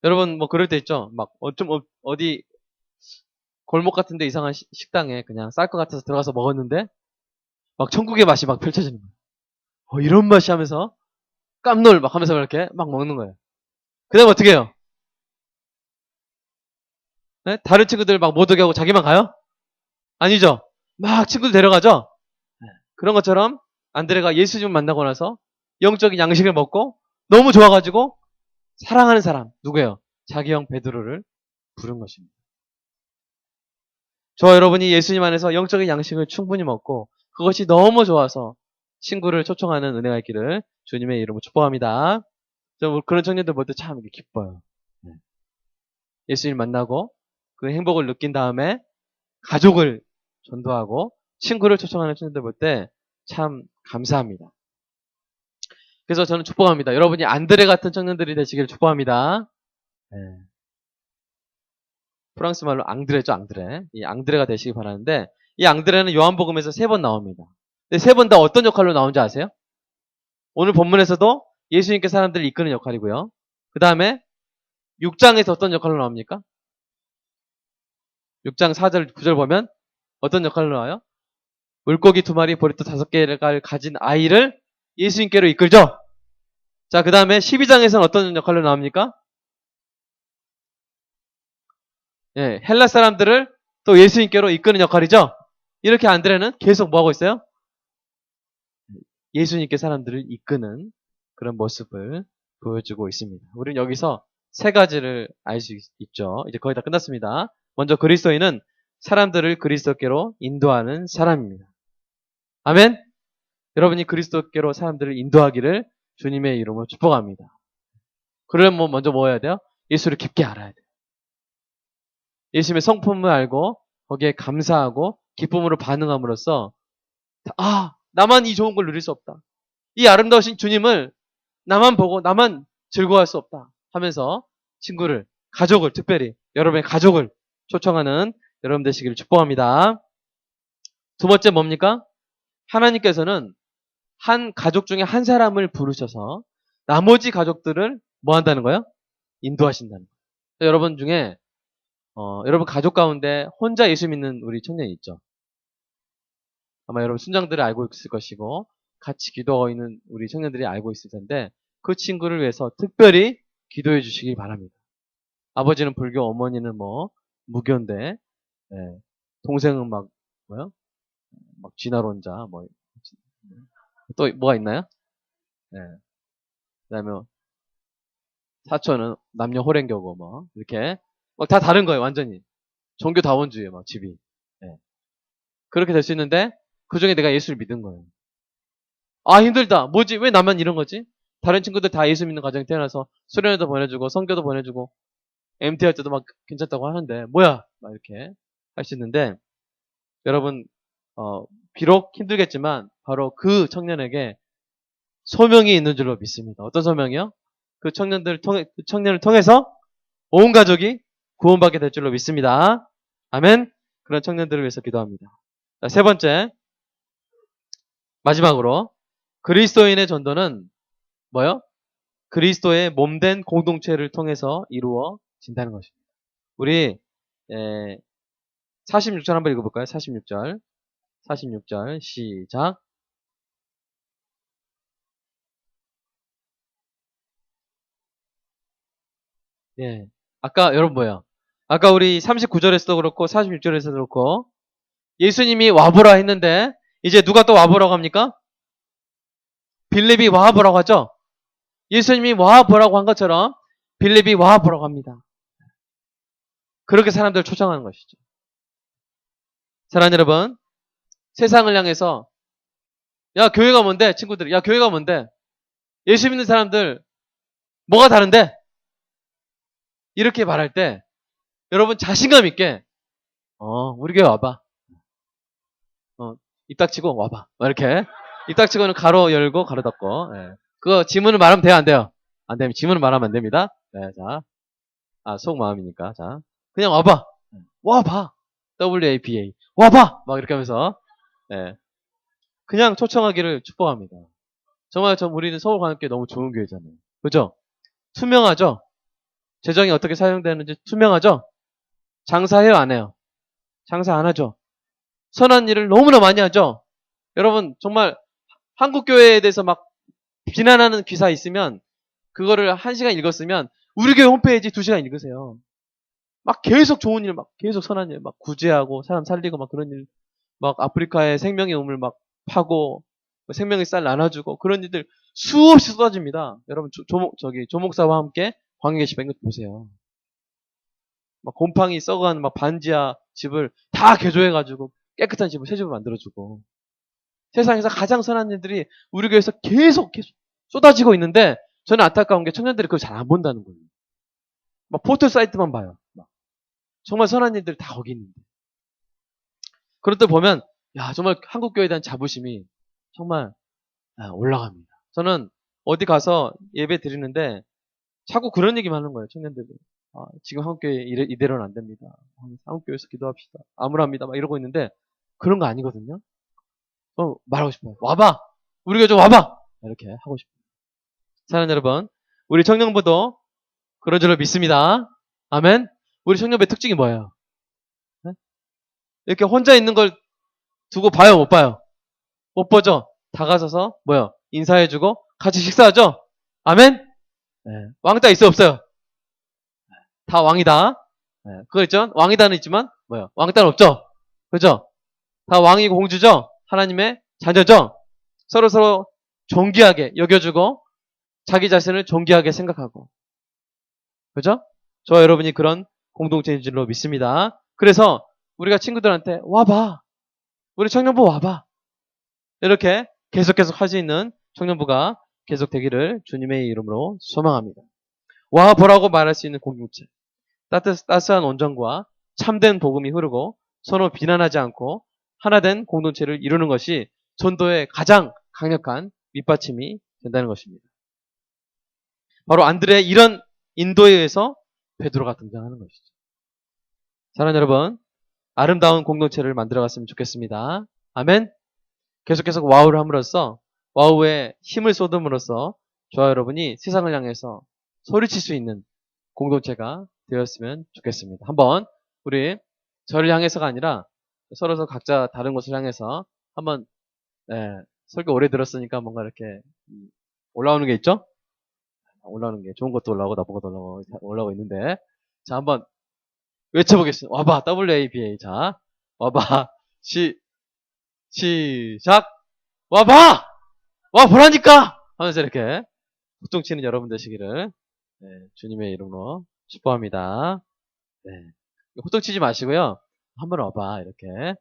여러분 뭐 그럴 때 있죠. 막 어디 골목 같은데 이상한 식당에 그냥 쌀 것 같아서 들어가서 먹었는데 막 천국의 맛이 막 펼쳐지는 거예요. 이런 맛이 하면서 깜놀 막 하면서 이렇게 막 먹는 거예요. 그 다음에 어떻게 해요? 네? 다른 친구들 막 못 오게 하고 자기만 가요? 아니죠. 막 친구들 데려가죠. 네. 그런 것처럼 안드레가 예수님을 만나고 나서 영적인 양식을 먹고 너무 좋아가지고 사랑하는 사람 누구예요? 자기 형 베드로를 부른 것입니다. 저와 여러분이 예수님 안에서 영적인 양식을 충분히 먹고 그것이 너무 좋아서 친구를 초청하는 은혜가 있기를 주님의 이름으로 축복합니다. 그런 청년들 볼 때 참 기뻐요. 네. 예수님 만나고 그 행복을 느낀 다음에 가족을 전도하고 친구를 초청하는 청년들 볼 때 참 감사합니다. 그래서 저는 축복합니다. 여러분이 안드레 같은 청년들이 되시기를 축복합니다. 네. 프랑스 말로 앙드레죠, 앙드레. 이 앙드레가 되시기 바라는데 이 앙드레는 요한복음에서 3번 나옵니다. 근데 3번 다 어떤 역할로 나온지 아세요? 오늘 본문에서도 예수님께 사람들을 이끄는 역할이고요. 그 다음에 6장에서 어떤 역할로 나옵니까? 6장 4절, 9절 보면 어떤 역할로 나와요? 물고기 2마리, 보리토 5개를 가진 아이를 예수님께로 이끌죠? 자, 그 다음에 12장에서는 어떤 역할로 나옵니까? 예, 헬라 사람들을 또 예수님께로 이끄는 역할이죠. 이렇게 안드레는 계속 뭐 하고 있어요? 예수님께 사람들을 이끄는 그런 모습을 보여주고 있습니다. 우리는 여기서 세 가지를 알 수 있죠. 이제 거의 다 끝났습니다. 먼저 그리스도인은 사람들을 그리스도께로 인도하는 사람입니다. 아멘? 여러분이 그리스도께로 사람들을 인도하기를 주님의 이름으로 축복합니다. 그러려면 먼저 뭐 해야 돼요? 예수를 깊게 알아야 돼요. 예수님의 성품을 알고 거기에 감사하고 기쁨으로 반응함으로써 나만 이 좋은 걸 누릴 수 없다. 이 아름다우신 주님을 나만 보고 나만 즐거워할 수 없다 하면서 친구를, 가족을, 특별히 여러분의 가족을 초청하는 여러분 되시기를 축복합니다. 두 번째 뭡니까? 하나님께서는 한 가족 중에 한 사람을 부르셔서 나머지 가족들을 뭐 한다는 거예요? 인도하신다는 거예요. 여러분 중에 여러분 가족 가운데 혼자 예수 믿는 우리 청년이 있죠. 아마 여러분 순장들을 알고 있을 것이고 같이 기도하고 있는 우리 청년들이 알고 있을 텐데 그 친구를 위해서 특별히 기도해 주시기 바랍니다. 아버지는 불교, 어머니는 뭐 무교인데 동생은 막 진화론자 또 뭐가 있나요? 그다음에 사촌은 남녀 호랭교고 뭐 이렇게 막 다 다른 거예요. 완전히 종교 다원주의예요. 막 집이 그렇게 될 수 있는데 그 중에 내가 예수를 믿은 거예요. 힘들다. 뭐지? 왜 나만 이런 거지? 다른 친구들 다 예수 믿는 가정에 태어나서 수련회도 보내주고 성교도 보내주고 MT 할 때도 막 괜찮다고 하는데 뭐야? 막 이렇게 할 수 있는데 여러분 비록 힘들겠지만 바로 그 청년에게 소명이 있는 줄로 믿습니다. 어떤 소명이요? 그 청년을 통해서 온 가족이 구원받게 될 줄로 믿습니다. 아멘. 그런 청년들을 위해서 기도합니다. 자, 세 번째 마지막으로 그리스도인의 전도는 뭐요? 그리스도의 몸된 공동체를 통해서 이루어진다는 것입니다. 우리 46절 한번 읽어볼까요? 46절 시작. 아까 여러분 뭐야? 아까 우리 39절에서도 그렇고 46절에서도 그렇고 예수님이 와보라 했는데 이제 누가 또 와보라고 합니까? 빌립이 와보라고 하죠? 예수님이 와보라고 한 것처럼 빌립이 와보라고 합니다. 그렇게 사람들을 초청하는 것이죠. 사랑하는 여러분, 세상을 향해서 야 교회가 뭔데? 친구들 야 교회가 뭔데? 예수 믿는 사람들 뭐가 다른데? 이렇게 말할 때 여러분 자신감 있게 우리 교회 와봐. 입 닥치고 와봐. 이렇게 입 닥치고는 가로 열고 가로 닫고 그거 지문을 말하면 돼요? 안 돼요? 안 됩니다. 지문을 말하면 안 됩니다. 자, 속마음이니까 자 그냥 와봐. 와봐. WABA 와봐. 막 이렇게 하면서 그냥 초청하기를 축복합니다. 정말 우리는 서울관악교회 너무 좋은 교회잖아요. 그죠? 투명하죠? 재정이 어떻게 사용되는지 투명하죠? 장사해요? 안 해요? 장사 안 하죠? 선한 일을 너무나 많이 하죠? 여러분 정말 한국교회에 대해서 막 비난하는 기사 있으면 그거를 1시간 읽었으면 우리 교회 홈페이지 2시간 읽으세요. 막 계속 좋은 일, 막 계속 선한 일, 막 구제하고 사람 살리고 막 그런 일, 막 아프리카의 생명의 우물 막 파고 생명의 쌀 나눠주고 그런 일들 수없이 쏟아집니다. 여러분 조목사와 함께 광해 게시판 이것 보세요. 막 곰팡이 썩어가는 막 반지하 집을 다 개조해가지고 깨끗한 집을 새 집을 만들어주고 세상에서 가장 선한 일들이 우리 교회에서 계속 쏟아지고 있는데 저는 안타까운 게 청년들이 그걸 잘 안 본다는 거예요. 막 포털 사이트만 봐요. 정말 선한 일들 다 거기 있는데. 그럴 때 보면 정말 한국교회에 대한 자부심이 정말 올라갑니다. 저는 어디 가서 예배 드리는데 자꾸 그런 얘기만 하는 거예요. 청년들이. 지금 한국교회 이대로는 안 됩니다. 한국교회에서 기도합시다. 암울합니다. 막 이러고 있는데 그런 거 아니거든요. 말하고 싶어요. 와봐. 우리 교회 좀 와봐. 이렇게 하고 싶어요. 사랑하는 여러분, 우리 청년부도 그런 줄로 믿습니다. 아멘. 우리 청년부의 특징이 뭐예요? 이렇게 혼자 있는 걸 두고 봐요, 못 봐요? 못 보죠? 다가서서 인사해주고 같이 식사하죠? 아멘. 왕따 있어요, 없어요? 다 왕이다. 그거 있죠? 왕이다는 있지만, 뭐요? 왕따는 없죠? 그죠? 다 왕이고 공주죠? 하나님의 자녀죠? 서로서로 존귀하게 여겨주고, 자기 자신을 존귀하게 생각하고. 그죠? 저와 여러분이 그런 공동체인 줄로 믿습니다. 그래서 우리가 친구들한테 와봐. 우리 청년부 와봐. 이렇게 계속 할 수 있는 청년부가 계속 되기를 주님의 이름으로 소망합니다. 와보라고 말할 수 있는 공동체. 따스한 온정과 참된 복음이 흐르고 서로 비난하지 않고 하나된 공동체를 이루는 것이 전도의 가장 강력한 밑받침이 된다는 것입니다. 바로 안드레의 이런 인도에 의해서 베드로가 등장하는 것이죠. 사랑하는 여러분, 아름다운 공동체를 만들어갔으면 좋겠습니다. 아멘. 계속 와우를 함으로써 와우에 힘을 쏟음으로써 저와 여러분이 세상을 향해서 소리칠 수 있는 공동체가 되었으면 좋겠습니다. 한번 우리 저를 향해서가 아니라 서로 각자 다른 곳을 향해서 한번 설교 오래 들었으니까 뭔가 이렇게 올라오는 게 있죠? 올라오는 게 좋은 것도 올라오고 나쁜 것도 올라오고 있는데 자 한번 외쳐보겠습니다. 와봐 WABA 자 와봐 시작 와봐 와보라니까 하면서 이렇게 호통치는 여러분 되시기를 주님의 이름으로 축복합니다. 호통치지 마시고요. 한번 와봐 이렇게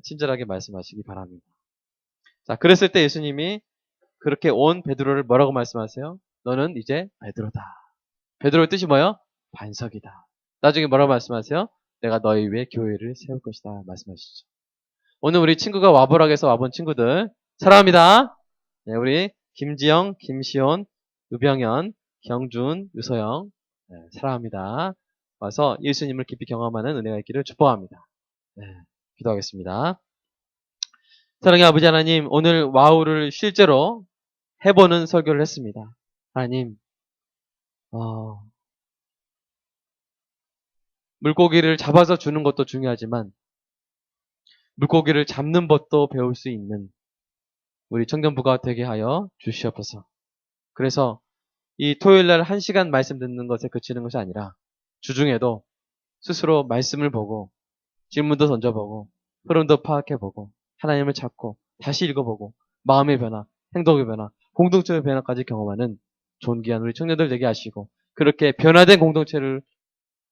친절하게 말씀하시기 바랍니다. 자 그랬을 때 예수님이 그렇게 온 베드로를 뭐라고 말씀하세요? 너는 이제 베드로다. 베드로의 뜻이 뭐예요? 반석이다. 나중에 뭐라고 말씀하세요? 내가 너희 위에 교회를 세울 것이다 말씀하시죠. 오늘 우리 친구가 와보락에서 와본 친구들 사랑합니다. 우리 김지영, 김시온, 유병현, 경준, 유서영 사랑합니다. 와서 예수님을 깊이 경험하는 은혜가 있기를 축복합니다. 기도하겠습니다. 사랑의 아버지 하나님, 오늘 와우를 실제로 해보는 설교를 했습니다. 하나님, 물고기를 잡아서 주는 것도 중요하지만 물고기를 잡는 법도 배울 수 있는 우리 청년부가 되게 하여 주시옵소서. 그래서 이 토요일날 1시간 말씀 듣는 것에 그치는 것이 아니라 주중에도 스스로 말씀을 보고 질문도 던져보고 흐름도 파악해보고 하나님을 찾고 다시 읽어보고 마음의 변화, 행동의 변화, 공동체의 변화까지 경험하는 존귀한 우리 청년들 되게 하시고 그렇게 변화된 공동체를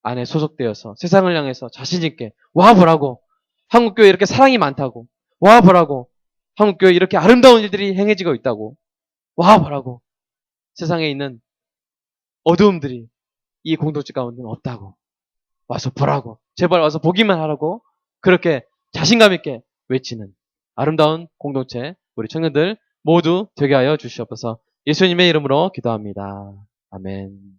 안에 소속되어서 세상을 향해서 자신있게 와보라고 한국교회 이렇게 사랑이 많다고 와보라고 한국교회 이렇게 아름다운 일들이 행해지고 있다고 와보라고 세상에 있는 어두움들이 이 공동체 가운데는 없다고 와서 보라고 제발 와서 보기만 하라고 그렇게 자신감 있게 외치는 아름다운 공동체 우리 청년들 모두 되게 하여 주시옵소서. 예수님의 이름으로 기도합니다. 아멘.